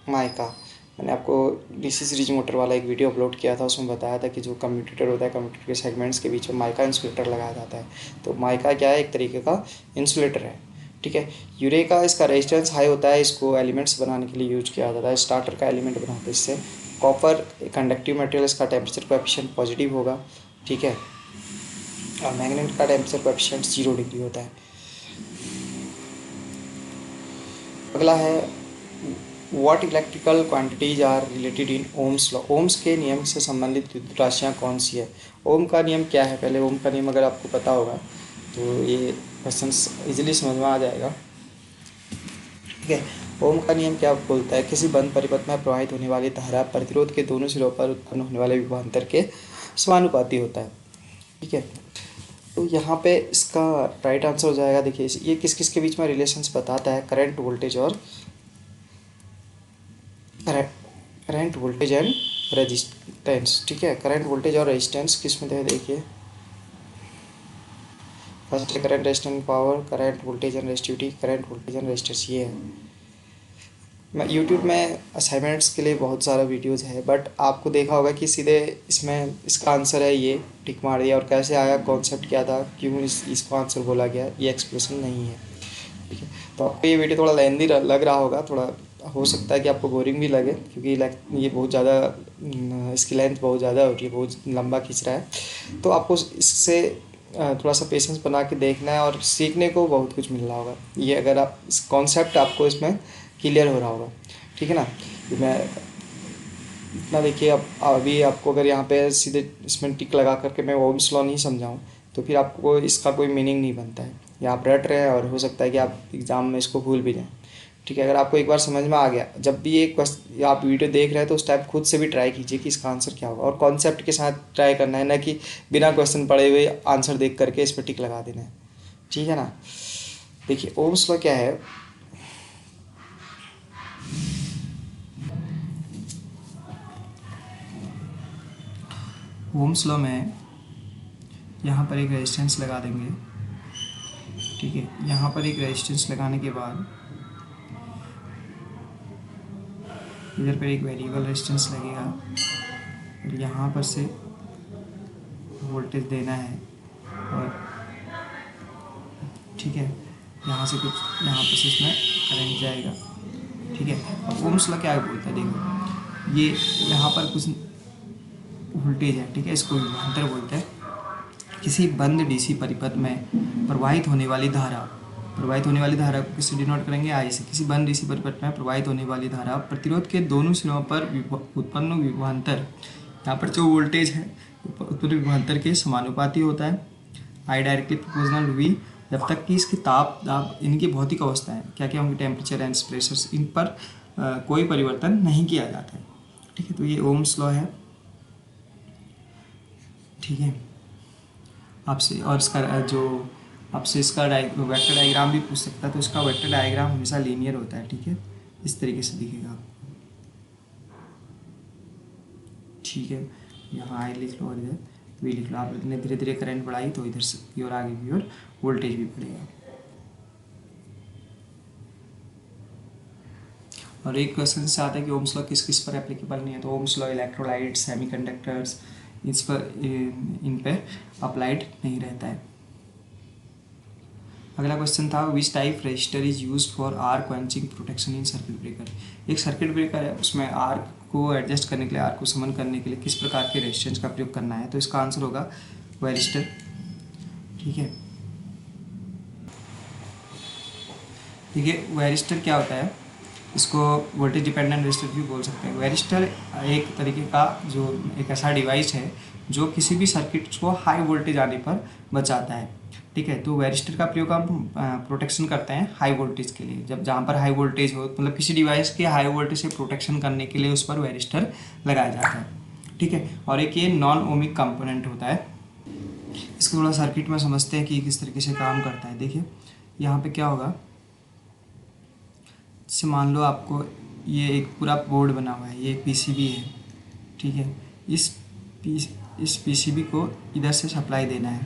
माइका। मैंने आपको डीसी सीरीज मोटर वाला एक वीडियो अपलोड किया था, उसमें बताया था कि जो कम्यूटेटर होता है, कम्यूटेटर के सेगमेंट्स के बीच में माइका इंसुलेटर लगाया जाता है। तो माइका क्या है, एक तरीके का इंसुलेटर है। ठीक है, यूरेका इसका रेजिस्टेंस हाई होता है, इसको एलिमेंट्स बनाने के लिए यूज किया जाता है, स्टार्टर का एलिमेंट बनाते हैं इससे। कॉपर कंडक्टिव मटेरियल, इसका टेम्परेचर कोएफिशिएंट पॉजिटिव होगा। ठीक है, और मैग्नेट का टेम्परेचर कोएफिशिएंट 0 डिग्री होता है। अगला है what electrical quantities are related in Ohm's law, Ohm's के नियम से संबंधित विद्युत राशियाँ कौन सी है। ओम का नियम क्या है, पहले ओम का नियम अगर आपको पता होगा तो ये क्वेश्चन इजीली समझ में आ जाएगा। ठीक है, ओम का नियम क्या बोलता है, किसी बंद परिपथ में प्रवाहित होने वाली धारा प्रतिरोध के दोनों सिरों पर उत्पन्न होने वाले विभवांतर के समानुपाती होता है। ठीक है, तो यहाँ पे इसका राइट आंसर हो जाएगा, देखिए ये किस किस के बीच में रिलेशंस बताता है, करंट वोल्टेज और करंट वोल्टेज एंड रेजिस्टेंस। ठीक है, करंट वोल्टेज और रेजिस्टेंस किस में है, देखिए first current resistance power, current voltage and resistivity, current voltage and resistance. ये है, मैं यूट्यूब में असाइनमेंट्स के लिए बहुत सारा वीडियोज़ है, बट आपको देखा होगा कि इसमें इसका आंसर है ये, टिक मार दिया, और कैसे आया, कॉन्सेप्ट क्या था, क्यों इसको आंसर बोला गया, ये एक्सप्रेशन नहीं है। ठीक है, तो आपको ये वीडियो थोड़ा लेंदी लग रहा होगा, थोड़ा हो सकता है कि आपको बोरिंग भी लगे, क्योंकि ये बहुत ज़्यादा, इसकी लेंथ बहुत ज़्यादा हो रही है, बहुत लंबा खींच रहा है। तो आपको इससे थोड़ा सा पेशेंस बना के देखना है, और सीखने को बहुत कुछ मिल रहा होगा। ये अगर आप इस कॉन्सेप्ट आपको इसमें क्लियर हो रहा होगा। ठीक है ना, मैं इतना देखिए, अब अभी आपको अगर यहाँ पे सीधे इसमें टिक लगा करके मैं ओम्स लॉ नहीं समझाऊँ तो फिर आपको इसका कोई मीनिंग नहीं बनता है, या आप रट रहे हैं और हो सकता है कि आप एग्ज़ाम में इसको भूल भी जाएँ। ठीक है, अगर आपको एक बार समझ में आ गया, जब भी एक आप वीडियो देख रहे हैं तो उस टाइप खुद से भी ट्राई कीजिए कि इसका आंसर क्या होगा, और कॉन्सेप्ट के साथ ट्राई करना है, ना कि बिना क्वेश्चन पढ़े हुए आंसर देख करके इस पर टिक लगा देना है। ठीक है ना, देखिए ओम्स लॉ क्या है, ओम्स लॉ में यहाँ पर एक रेजिस्टेंस लगा देंगे, ठीक है। यहाँ पर एक रेजिस्टेंस लगाने के बाद इधर पर एक वेरिएबल रेजिस्टेंस लगेगा और यहाँ पर से वोल्टेज देना है और ठीक है, यहाँ से कुछ यहाँ पर से इसमें करंट जाएगा, ठीक है। अब ओम्स लॉ क्या बोलता है, देखो ये यहाँ पर कुछ वोल्टेज है, ठीक है, इसको विभवांतर बोलते हैं। किसी बंद डीसी परिपथ में प्रवाहित होने वाली धारा को किससे डिनोट करेंगे, आई से। किसी बंद डीसी परिपथ में प्रवाहित होने वाली धारा प्रतिरोध के दोनों सिरों पर उत्पन्न विभवांतर, यहाँ पर जो वोल्टेज है उत्पन्न विभवांतर के समानुपाती होता है, आई डायरेक्टली प्रोपोर्शनल वी, जब तक कि इसकी दाब इनकी भौतिक अवस्था है, क्या क्या होंगे, टेम्परेचर एंड प्रेशर, इन पर कोई परिवर्तन नहीं किया जाता है, ठीक है। तो ये ओम्स लॉ है, ठीक है। आपसे और इसका जो आपसे इसका वेक्टर डायग्राम भी पूछ सकता है, तो इसका वेक्टर डायग्राम हमेशा लीनियर होता है, ठीक है, इस तरीके से दिखेगा, ठीक है। यहाँ आई लिख लो और इधर वी लिख लो। आप इतने धीरे धीरे करंट बढ़ाई तो इधर से की ओर आगे की ओर वोल्टेज भी बढ़ेगा। और एक क्वेश्चन से आता है कि ओम्स लॉ किस किस पर एप्लीकेबल नहीं है, तो ओम्स लॉ इलेक्ट्रोलाइट, सेमीकंडक्टर्स, इस पर इन पर अप्लाइड नहीं रहता है। अगला क्वेश्चन था which type register is use for arc quenching protection in circuit breaker. एक सर्किट ब्रेकर है, उसमें आर्क को एडजस्ट करने के लिए, आर्क को समन करने के लिए किस प्रकार के रेजिस्टेंस का प्रयोग करना है, तो इसका आंसर होगा वायरिस्टर, ठीक है। देखिए वायरिस्टर क्या होता है, इसको वोल्टेज डिपेंडेंट रजिस्टर भी बोल सकते हैं। वायरिस्टर एक तरीके का जो एक ऐसा डिवाइस है जो किसी भी सर्किट को हाई वोल्टेज आने पर बचाता है, ठीक है। तो वायरिस्टर का प्रयोग हम प्रोटेक्शन करते हैं हाई वोल्टेज के लिए, जब जहाँ पर हाई वोल्टेज हो, मतलब किसी डिवाइस के हाई वोल्टेज से प्रोटेक्शन करने के लिए उस पर वायरिस्टर लगाया जाता है, ठीक है। और एक ये नॉन ओमिक कंपोनेंट होता है। इसको थोड़ा सर्किट में समझते हैं कि किस तरीके से काम करता है। देखिए यहाँ पे क्या होगा, जैसे मान लो आपको ये एक पूरा बोर्ड बना हुआ है, ये एक पीसीबी है, ठीक है। इस पीसीबी को इधर से सप्लाई देना है,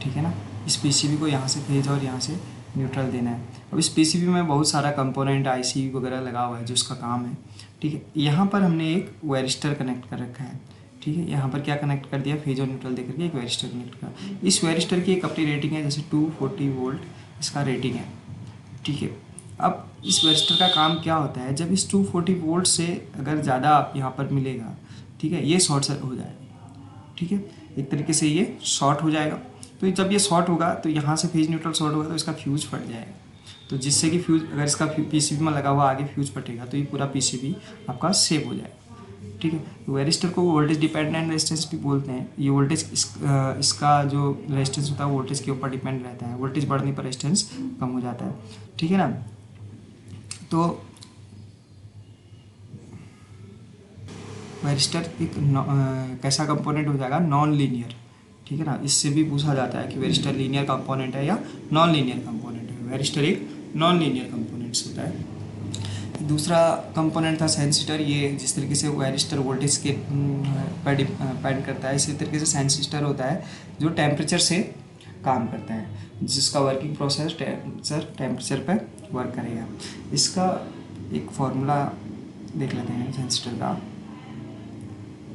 ठीक है ना। इस पीसीबी को यहाँ से फेज और यहाँ से न्यूट्रल देना है। अब इस पीसीबी में बहुत सारा कंपोनेंट आईसी वगैरह लगा हुआ है जो उसका काम है, ठीक है। यहाँ पर हमने एक वायरिस्टर कनेक्ट कर रखा है, ठीक है। यहाँ पर क्या कनेक्ट कर दिया, फेज और न्यूट्रल देकर के एक वायरिस्टर कनेक्ट कर। इस वायरिस्टर की एक अपनी रेटिंग है, जैसे 240 वोल्ट इसका रेटिंग है, ठीक है। अब इस वायरिस्टर का काम क्या होता है, जब इस 240 वोल्ट से अगर ज़्यादा आप यहाँ पर मिलेगा, ठीक है, ये शॉर्ट सर्किट हो जाएगा, ठीक है। एक तरीके से ये शॉर्ट हो जाएगा। तो जब ये शॉर्ट होगा तो यहाँ से फेज न्यूट्रल शॉर्ट होगा तो इसका फ्यूज फट जाएगा, तो जिससे कि फ्यूज, अगर इसका पीसीबी में लगा हुआ आगे फ्यूज फटेगा तो ये पूरा पीसीबी आपका सेव हो जाएगा, ठीक है। तो वायरिस्टर को वोल्टेज डिपेंडेंट रेजिस्टेंस भी बोलते हैं। ये वोल्टेज इसका जो रेजिस्टेंस होता है वोल्टेज के ऊपर डिपेंड रहता है, वोल्टेज बढ़ने पर रेजिस्टेंस कम हो जाता है, ठीक है ना। तो वायरिस्टर एक कैसा कंपोनेंट हो जाएगा, नॉन लीनियर, ठीक है ना। इससे भी पूछा जाता है कि वायरिस्टर लीनियर कंपोनेंट है या नॉन लीनियर कंपोनेंट है। वायरिस्टर एक नॉन लीनियर कंपोनेंट्स होता है। दूसरा कंपोनेंट था सेंसिटर। ये जिस तरीके से वायरिस्टर वोल्टेज के पर डिपेंड करता है, इसी तरीके से सेंसिटर होता है जो टेम्परेचर से काम करता है, जिसका वर्किंग प्रोसेस टेम्परेचर पर वर्क करेगा। इसका एक फॉर्मूला देख लेते हैं सेंसिटर का,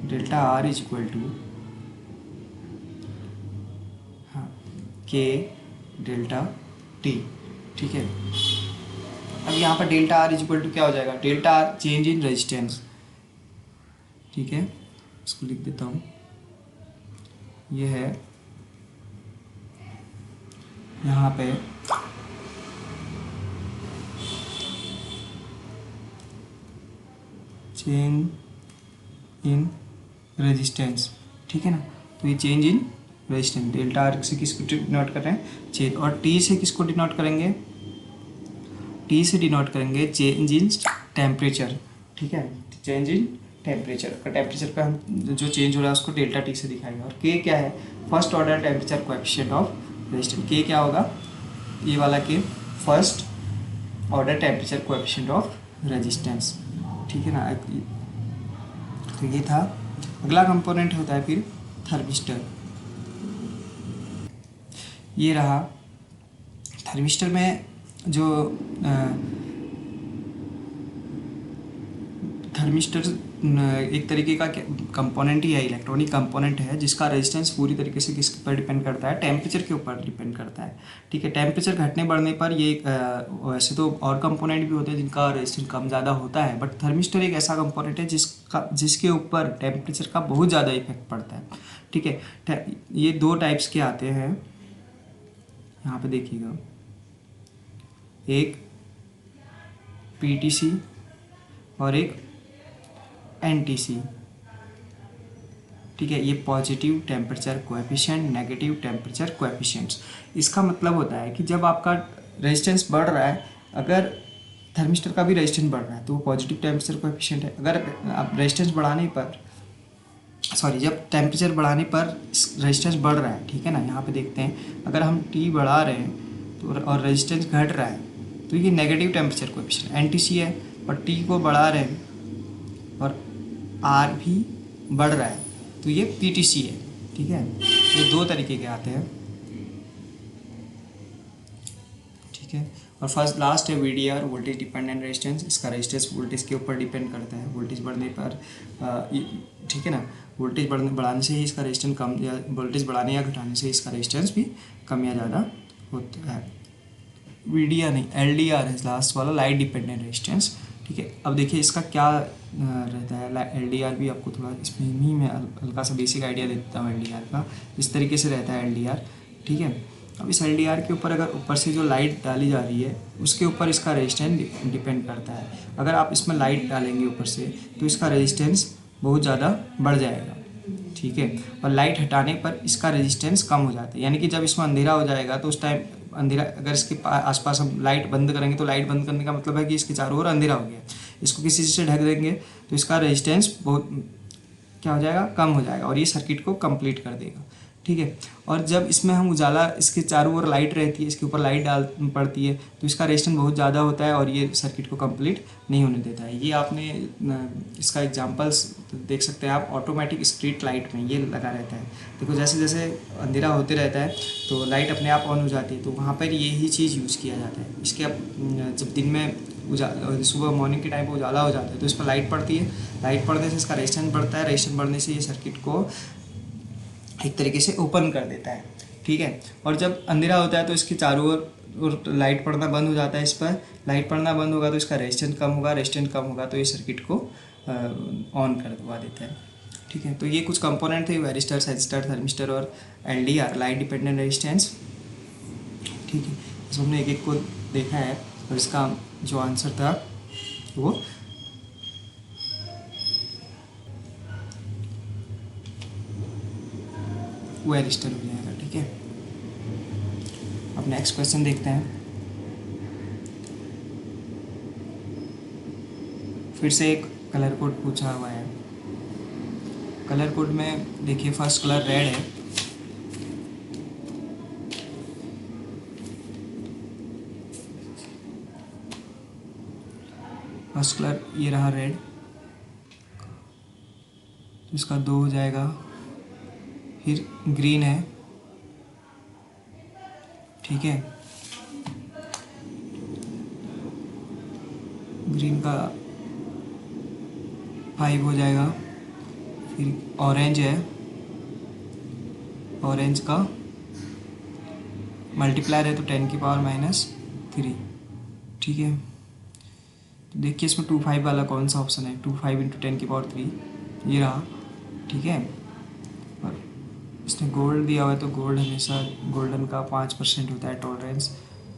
delta R is equal to K delta T, ठीक है। अब यहाँ पर delta R is equal to क्या हो जाएगा, delta R change in resistance, ठीक है। इसको लिख देता हूँ, ये है यहाँ पे चेंज इन रेजिस्टेंस, ठीक है ना। तो ये change in resistance, delta R से किसको डिनोट कर रहे हैं, चेंज, और टी से किसको डिनोट करेंगे, टी से डिनोट करेंगे चेंज इन टेम्परेचर, ठीक है, चेंज इन टेम्परेचर। और टेम्परेचर का हम जो चेंज हो रहा है उसको डेल्टा टी से दिखाएंगे। और के क्या है, first order temperature coefficient of resistance. के क्या होगा, ये वाला के first order temperature coefficient of resistance, ठीक है ना। तो ये था। अगला कंपोनेंट होता है फिर थर्मिस्टर। ये रहा थर्मिस्टर में जो थर्मिस्टर एक तरीके का कंपोनेंट ही है, इलेक्ट्रॉनिक कंपोनेंट है, जिसका रेजिस्टेंस पूरी तरीके से किस पर डिपेंड करता है, टेम्परेचर के ऊपर डिपेंड करता है। ठीक है, टेम्परेचर घटने बढ़ने पर ये वैसे तो और कंपोनेंट भी होते हैं जिनका रेजिस्टेंस कम ज़्यादा होता है, बट थर्मिस्टर एक ऐसा कंपोनेंट है जिसके ऊपर टेम्परेचर का बहुत ज़्यादा इफेक्ट पड़ता है। ठीक है, ये दो टाइप्स के आते हैं, यहाँ पे देखिएगा, एक पीटीसी और एक एनटीसी। ठीक है, ये positive temperature coefficient, negative temperature coefficients. इसका मतलब होता है कि जब आपका रेजिस्टेंस बढ़ रहा है, अगर थर्मिस्टर का भी रेजिस्टेंस बढ़ रहा है तो वो पॉजिटिव टेम्परेचर कोएफिशिएंट है। अगर आप रेजिस्टेंस बढ़ाने पर जब टेम्परेचर बढ़ाने पर रेजिस्टेंस बढ़ रहा है, ठीक है ना, यहाँ पे देखते हैं, अगर हम टी बढ़ा रहे हैं तो और रेजिस्टेंस घट रहा है तो ये नेगेटिव टेम्परेचर कोएफिशिएंट एनटीसी है, और टी को बढ़ा रहे हैं और आर भी बढ़ रहा है तो ये पीटीसी है। ठीक है, ये दो तरीके के आते हैं। ठीक है, और फर्स्ट लास्ट है वीडीआर, वोल्टेज डिपेंडेंट रेजिस्टेंस। इसका रेजिस्टेंस वोल्टेज के ऊपर डिपेंड करता है, वोल्टेज बढ़ने पर ठीक है ना, वोल्टेज बढ़ाने से ही इसका रेजिस्टेंस कम, या वोल्टेज बढ़ाने या घटाने से इसका रेजिस्टेंस भी कम या ज़्यादा होता है। वीडीआर नहीं, एलडीआर है लास्ट वाला, लाइट डिपेंडेंट रेजिस्टेंस। ठीक है, अब देखिए इसका क्या रहता है। एलडीआर भी आपको थोड़ा इसमें ही मैं हल्का सा बेसिक आइडिया दे देता हूँ एलडीआर का। इस तरीके से रहता है एलडीआर। ठीक है, अब इस एलडीआर के ऊपर अगर ऊपर से जो लाइट डाली जा रही है उसके ऊपर इसका रेजिस्टेंस डिपेंड करता है। अगर आप इसमें लाइट डालेंगे ऊपर से तो इसका रेजिस्टेंस बहुत ज़्यादा बढ़ जाएगा। ठीक है, और लाइट हटाने पर इसका रेजिस्टेंस कम हो जाता है, यानी कि जब इसमें अंधेरा हो जाएगा तो उस टाइम अंधेरा, अगर इसके आसपास हम लाइट बंद करेंगे तो लाइट बंद करने का मतलब है कि इसके चारों ओर अंधेरा हो गया। इसको किसी चीज़ से ढक देंगे तो इसका रेजिस्टेंस बहुत क्या हो जाएगा, कम हो जाएगा, और ये सर्किट को कंप्लीट कर देगा। ठीक है, और जब इसमें हम उजाला, इसके चारों ओर लाइट रहती है, इसके ऊपर लाइट डाल पड़ती है तो इसका रेजिस्टेंस बहुत ज़्यादा होता है और ये सर्किट को कंप्लीट नहीं होने देता है। ये आपने इसका एग्जांपल्स देख सकते हैं आप, ऑटोमेटिक स्ट्रीट लाइट में ये लगा रहता है। देखो जैसे जैसे अंधेरा होते रहता है तो लाइट अपने आप ऑन हो जाती है, तो वहाँ पर यही चीज़ यूज़ किया जाता है। इसके अब जब दिन में सुबह मॉर्निंग के टाइम पर उजाला हो जाता है तो इस पर लाइट पड़ती है, लाइट पड़ने से इसका रेजिस्टेंस बढ़ता है, रेजिस्टेंस बढ़ने से ये सर्किट को एक तरीके से ओपन कर देता है। ठीक है, और जब अंधेरा होता है तो इसके चारों ओर लाइट पड़ना बंद हो जाता है। इस पर लाइट पड़ना बंद होगा तो इसका रेजिस्टेंस कम होगा, रेजिस्टेंस कम होगा तो ये सर्किट को ऑन करवा देता है। ठीक है, तो ये कुछ कंपोनेंट थे, वेरिस्टर, सेंसिस्टर, थर्मिस्टर और एलडीआर, लाइट डिपेंडेंट रेजिस्टेंस। ठीक है, इसमें हमने एक एक को देखा है और इसका जो आंसर था वो वेरिस्टर हो जाएगा। ठीक है, अब नेक्स्ट क्वेश्चन देखते हैं। फिर से एक कलर कोड पूछा हुआ है। कलर कोड में देखिए फर्स्ट कलर रेड है, फर्स्ट कलर ये रहा रेड, तो इसका 2 हो जाएगा। फिर ग्रीन है, ठीक है, ग्रीन का 5 हो जाएगा। फिर ऑरेंज है, ऑरेंज का मल्टीप्लायर है तो 10 की पावर -3। ठीक है, तो देखिए इसमें 25 वाला कौन सा ऑप्शन है, 25 × 10 की पावर 3 ये रहा। ठीक है, और इसने गोल्ड दिया हुआ है तो गोल्ड हमेशा गोल्डन का 5% होता है टॉलरेंस।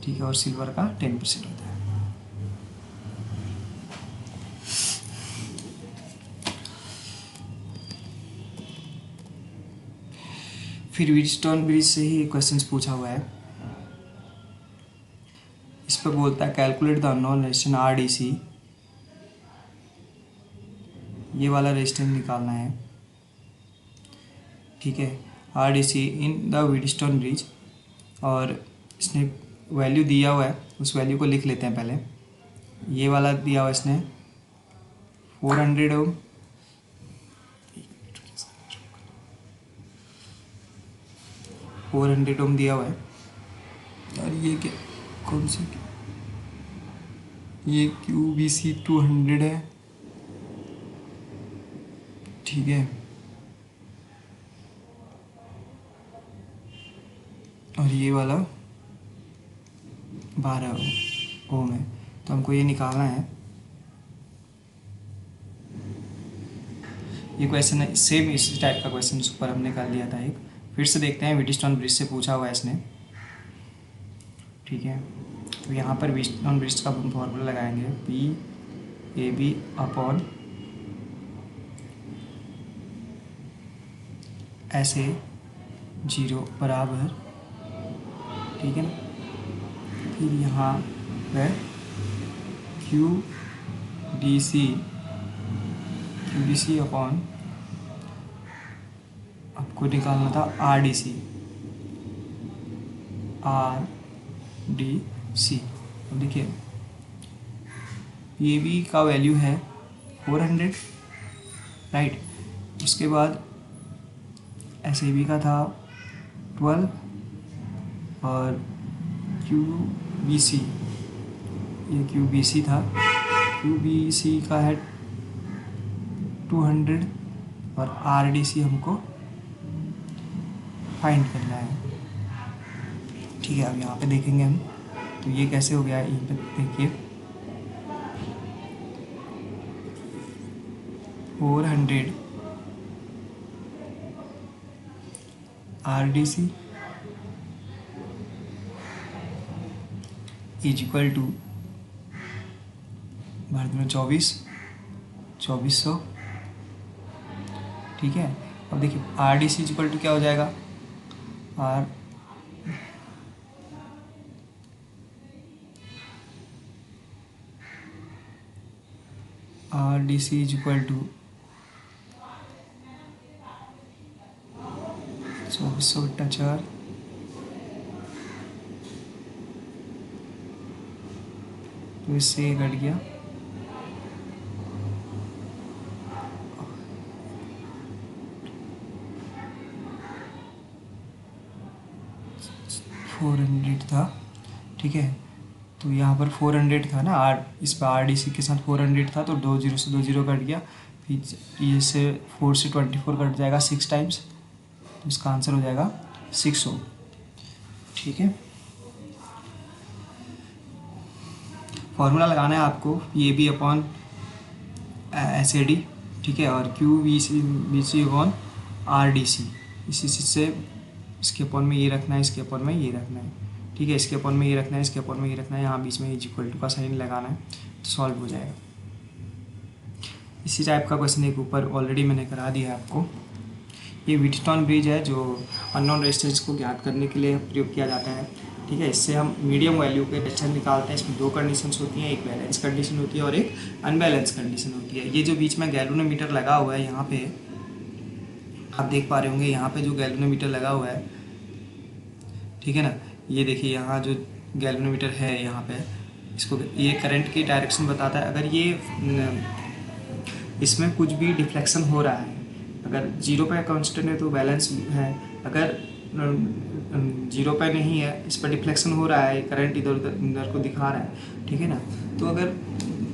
ठीक है, और सिल्वर का 10% होता है। फिर व्हीटस्टोन ब्रिज से ही क्वेश्चंस पूछा हुआ है। इस पर बोलता है calculate the unknown resistance RDC, ये वाला रेजिस्टेंस निकालना है। ठीक है, RDC in the Wheatstone bridge, और इसने वैल्यू दिया हुआ है, उस वैल्यू को लिख लेते हैं पहले। ये वाला दिया हुआ इसने 400 ओम, 400 ओम दिया हुआ है। और ये क्या, कौन सी, ये QVC 200 है, ठीक है। और ये वाला 12 ओम है। तो हमको ये निकालना है। ये क्वेश्चन है सेम इसी टाइप का क्वेश्चन उस पर हमने कर लिया था एक। फिर से देखते हैं, व्हीटस्टोन ब्रिज से पूछा हुआ है इसने, ठीक है। तो यहाँ पर व्हीटस्टोन ब्रिज का फॉर्मूला लगाएंगे, PAB अपॉन SA 0 बराबर, ठीक है ना। फिर यहाँ पर QDC अपॉन, आपको निकालना था RDC। अब देखिए PAB का वैल्यू है 400, राइट। उसके बाद SAB का था 12 और QBC, ये QBC था, QBC का है 200 और RDC हमको फाइंड करना है, ठीक है। अब यहाँ पे देखेंगे हम, तो ये कैसे हो गया, यहाँ पे देखिए 400 RDC इज इक्वल टू भारत में 2400, ठीक है। अब देखिए RDC इज इक्वल टू क्या हो जाएगा, RDC इज इक्वल टू 24/4, तो इससे ये कट गया, $400 था, ठीक है। तो यहाँ पर 400 था ना, इस पर RDC के साथ 400 था, तो 2 0 से 2 0 कट गया। फिर ये से 4 से 24 कट जाएगा 6 टाइम्स, तो इसका आंसर हो जाएगा 6 ओम, ठीक है। फॉर्मूला लगाना है आपको PAB अपॉन SAD, ठीक है, और QVC अपॉन RDC। इसी से इसके अपॉन में ये रखना है, इसके अपॉन में ये रखना है, ठीक है। इसके अपॉन में ये रखना है, इसके अपॉन में ये रखना है, यहाँ बीच में इज इक्वल टू का साइन लगाना है, तो सॉल्व हो जाएगा। इसी टाइप का क्वेश्चन एक ऊपर ऑलरेडी मैंने करा दिया है आपको। ये व्हीटस्टोन ब्रिज है जो अननोन रेजिस्टेंस को ज्ञात करने के लिए प्रयोग किया जाता है, ठीक है। इससे हम मीडियम वैल्यू के रेजिस्टेंस निकालते हैं। इसमें 2 कंडीशंस होती हैं, एक बैलेंस कंडीशन होती है और एक अनबैलेंस कंडीशन होती है। ये जो बीच में गैल्वेनोमीटर लगा हुआ है, यहाँ पे आप देख पा रहे होंगे, यहाँ पे जो गैल्वेनोमीटर लगा हुआ है, ठीक है ना, ये देखिए यहाँ जो गैल्वेनोमीटर है यहाँ पे, इसको ये करंट की डायरेक्शन बताता है। अगर ये इसमें कुछ भी डिफ्लेक्शन हो रहा है, अगर 0 पे कांस्टेंट है तो बैलेंस है, अगर 0 पे नहीं है, इस पर डिफ्लेक्शन हो रहा है, करंट इधर उधर को दिखा रहा है, ठीक है ना, तो अगर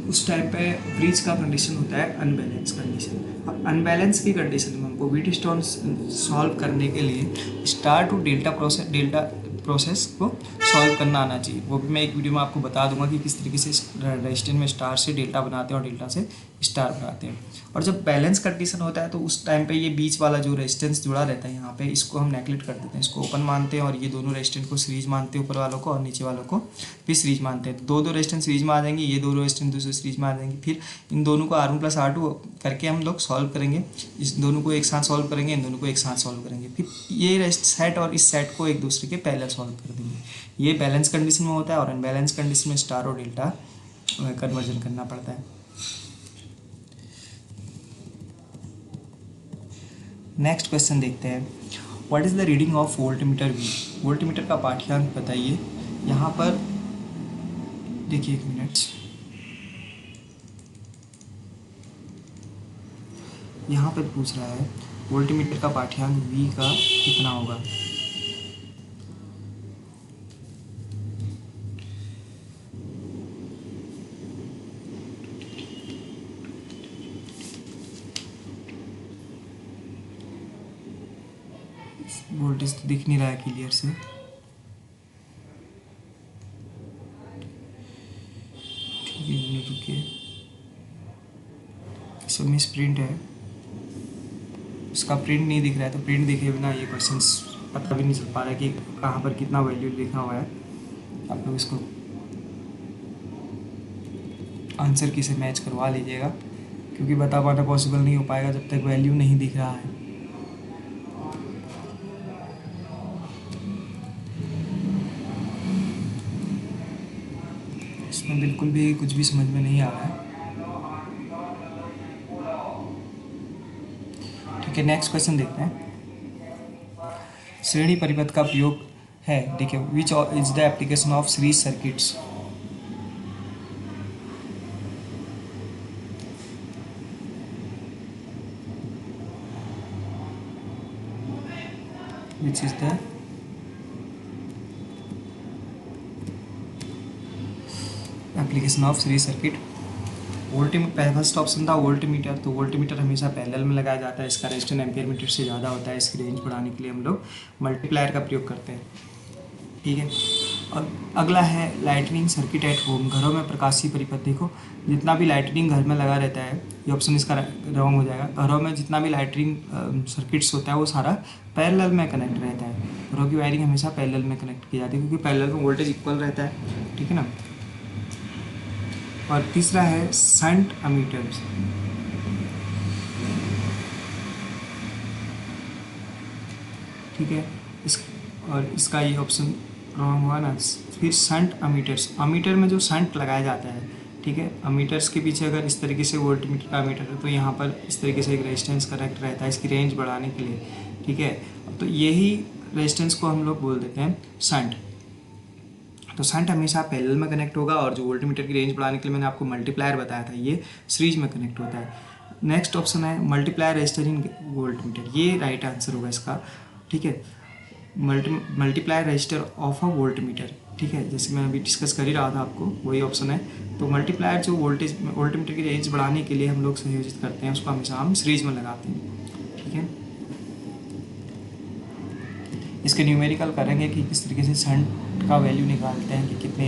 उस टाइम पे ब्रिज का कंडीशन होता है अनबैलेंस कंडीशन। अब अनबैलेंस की कंडीशन में हमको व्हीटस्टोन सॉल्व करने के लिए स्टार टू डेल्टा प्रोसेस को सॉल्व करना आना चाहिए। वो भी मैं एक वीडियो में आपको बता दूंगा कि किस तरीके से रेजिस्टेंस में स्टार से डेल्टा बनाते हैं और डेल्टा से स्टार बनाते हैं। और जब बैलेंस कंडीशन होता है तो उस टाइम पे ये बीच वाला जो रेजिस्टेंस जुड़ा रहता है यहाँ पे, इसको हम नेगलेक्ट कर देते हैं, इसको ओपन मानते हैं और ये दोनों रेजिस्टेंस को सीरीज मानते हैं, ऊपर वालों को और नीचे वालों को भी सीरीज मानते हैं। दो रेजिस्टेंस सीरीज में आ जाएंगे, ये दो रेजिस्टेंस दूसरे सीरीज में आ जाएंगे। फिर इन दोनों को R1 + R2 करके हम लोग सॉल्व करेंगे, इस दोनों को एक साथ सॉल्व करेंगे, इन दोनों को एक साथ सॉल्व करेंगे। फिर ये सेट और इस सेट को एक दूसरे के पैरेलल सॉल्व कर देंगे। ये बैलेंस कंडीशन में होता है और अनबैलेंस कंडीशन में स्टार और डेल्टा कन्वर्जन करना पड़ता है। नेक्स्ट क्वेश्चन देखते हैं, what is the reading of voltmeter V। Voltmeter का पाठ्यांक बताइए। यहाँ पर देखिए, एक मिनट, यहाँ पर पूछ रहा है वोल्टमीटर का पाठ्यांक V का कितना होगा। वोल्टेज तो दिख नहीं रहा है क्लियर से। ठीक है, रुकिए, इसमें मिस प्रिंट है, इसका प्रिंट नहीं दिख रहा है, तो प्रिंट दिखे बिना ये क्वेश्चंस पता भी नहीं चल पा रहा है कि कहाँ पर कितना वैल्यू लिखा हुआ है। आप लोग इसको आंसर की से मैच करवा लीजिएगा, क्योंकि बता पाना पॉसिबल नहीं हो पाएगा जब तक वैल्यू नहीं दिख रहा है। इसमें बिल्कुल भी कुछ भी समझ में नहीं आ रहा है। ठीक है, नेक्स्ट क्वेश्चन देखते हैं। श्रेणी परिपथ का प्रयोग है, देखिए, which is the application of series circuits. which is the application of series circuit। First option था वोल्टमीटर, तो वोल्टमीटर हमेशा पैरेलल में लगाया जाता है, इसका रेजिस्टेंस एम्पियर मीटर से ज़्यादा होता है, इसकी रेंज बढ़ाने के लिए हम लोग मल्टीप्लायर का प्रयोग करते हैं। ठीक है, और अगला है लाइटनिंग सर्किट एट होम, घरों में प्रकाशीय परिपथ। देखो, जितना भी लाइटनिंग घर में लगा रहता है, ये ऑप्शन इसका रॉन्ग हो जाएगा। घरों में जितना भी लाइटनिंग सर्किट्स होता है वो सारा पैरेलल में कनेक्ट रहता है। घरों की वायरिंग हमेशा पैरेलल में कनेक्ट की जाती है, क्योंकि पैरेलल में वोल्टेज इक्वल रहता है। ठीक है ना। और तीसरा है शंट अमीटर्स। ठीक है, इसका ये ऑप्शन रॉन्ग हुआ ना। फिर शंट अमीटर्स, अमीटर में जो शंट लगाया जाता है, ठीक है, अमीटर्स के पीछे अगर इस तरीके से वोल्टमीटर का अमीटर है, तो यहाँ पर इस तरीके से एक रेजिस्टेंस कनेक्ट रहता है इसकी रेंज बढ़ाने के लिए। ठीक है, तो यही रेजिस्टेंस को हम लोग बोल देते हैं शंट। तो शंट हमेशा पैरेलल में कनेक्ट होगा, और जो वोल्टमीटर की रेंज बढ़ाने के लिए मैंने आपको मल्टीप्लायर बताया था, ये सीरीज में कनेक्ट होता है। नेक्स्ट ऑप्शन है मल्टीप्लायर रेजिस्टर इन वोल्टमीटर, ये राइट आंसर होगा इसका। ठीक है, multiplier register of a voltmeter. ठीक है, जैसे मैं अभी डिस्कस कर ही रहा था आपको, वही ऑप्शन है। तो मल्टीप्लायर जो वोल्टमीटर की रेंज बढ़ाने के लिए हम लोग संयोजित करते हैं, उसको हमेशा हम सीरीज में लगाते हैं। ठीक है, इसके न्यूमेरिकल करेंगे कि किस तरीके से शंट का वैल्यू निकालते हैं कि कितने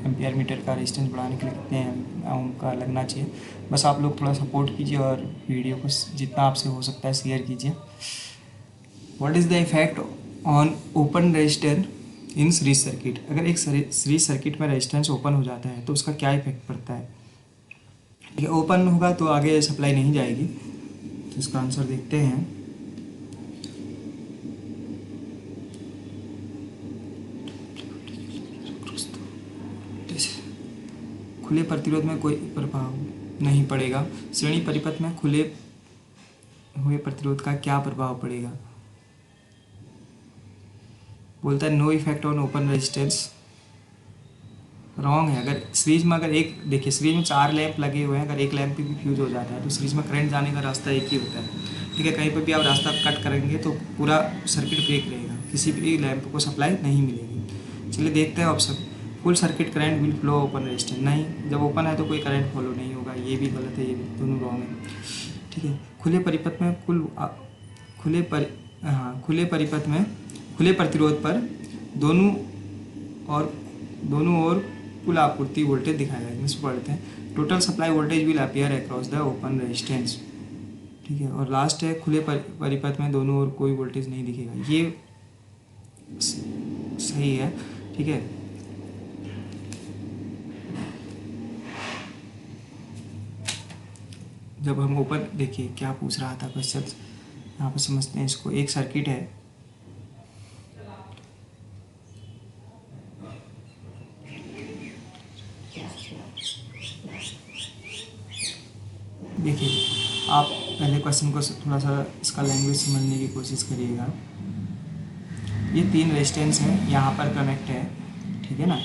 एम्पियर मीटर का रेजिस्टेंस बढ़ाने के लिए कितने ओम का लगना चाहिए। बस आप लोग थोड़ा सपोर्ट कीजिए और वीडियो को जितना आपसे हो सकता है शेयर कीजिए। What is the effect on open resistance in series circuit. अगर एक सीरीज सर्किट में रेजिस्टेंस ओपन हो जाता है तो उसका क्या इफेक्ट पड़ता है। ठीक है, ओपन होगा तो आगे सप्लाई नहीं जाएगी। तो इसका आंसर देखते हैं। खुले प्रतिरोध में कोई प्रभाव नहीं पड़ेगा। श्रेणी परिपथ में खुले हुए प्रतिरोध का क्या प्रभाव पड़ेगा। बोलता है no effect on open resistance. Wrong है। अगर सीरीज में अगर एक देखिए, सीरीज में 4 लैंप लगे हुए हैं, अगर एक लैंप भी फ्यूज हो जाता है तो सीरीज में करंट जाने का रास्ता एक ही होता है। ठीक है, कहीं पर भी आप रास्ता कट करेंगे तो पूरा सर्किट ब्रेक रहेगा, किसी भी लैंप को सप्लाई नहीं मिलेगी। चलिए देखते हैं option. Full circuit current will flow open resistance. नहीं, जब ओपन है तो कोई करंट फॉलो नहीं होगा, ये भी गलत है, ये भी दोनों रॉन्ग है। ठीक है, खुले परिपथ में खुले प्रतिरोध पर दोनों ओर कुल आपूर्ति वोल्टेज दिखाया जाएगा। इसमें पढ़ते हैं total supply voltage will appear across the open resistance. ठीक है, और लास्ट है खुले परिपथ में दोनों ओर कोई वोल्टेज नहीं दिखेगा। ये सही है। ठीक है, जब हम ओपन, देखिए क्या पूछ रहा था क्वेश्चन, यहाँ पर समझते हैं इसको। एक सर्किट है, देखिए आप पहले क्वेश्चन को थोड़ा सा इसका लैंग्वेज समझने की कोशिश करिएगा। ये 3 रेजिस्टेंस हैं, यहाँ पर कनेक्ट है, ठीक है ना,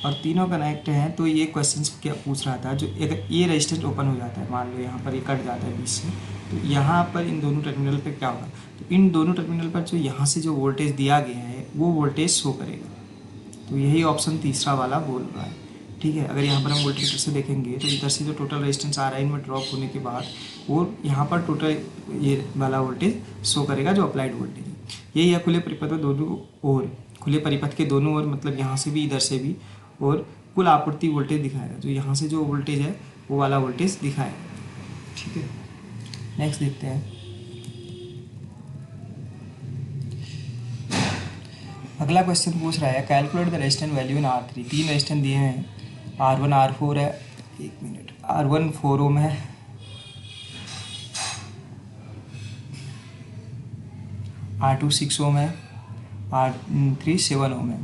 और तीनों कनेक्ट हैं। तो ये क्वेश्चन क्या पूछ रहा था, जो अगर ये रेजिस्टेंस ओपन हो जाता है, मान लो यहाँ पर ये कट जाता है बीच से, तो यहाँ पर इन दोनों टर्मिनल पे क्या होगा। तो इन दोनों टर्मिनल पर जो यहाँ से जो वोल्टेज दिया गया है वो वोल्टेज शो करेगा। तो यही ऑप्शन तीसरा वाला बोल रहा है। ठीक है, अगर यहाँ पर हम वोल्टमीटर से देखेंगे तो इधर से जो टोटल रेजिस्टेंस आ रहा है इनमें ड्रॉप होने के बाद वो यहाँ पर टोटल ये वाला वोल्टेज शो करेगा जो अप्लाइड वोल्टेज है। यही है खुले परिपथ में दोनों ओर, खुले परिपथ के दोनों ओर मतलब यहाँ से भी इधर से भी, और कुल आपूर्ति वोल्टेज दिखाएगा, जो यहाँ से जो वोल्टेज है वो वाला वोल्टेज दिखाएगा। ठीक है, नेक्स्ट देखते हैं। अगला क्वेश्चन पूछ रहा है calculate the resistance value in R3। 3 resistance दिए हैं, R1 R4 है, 1 मिनट, R1 4 ओम है, R2 6 ओम है, R3 7 ओम है।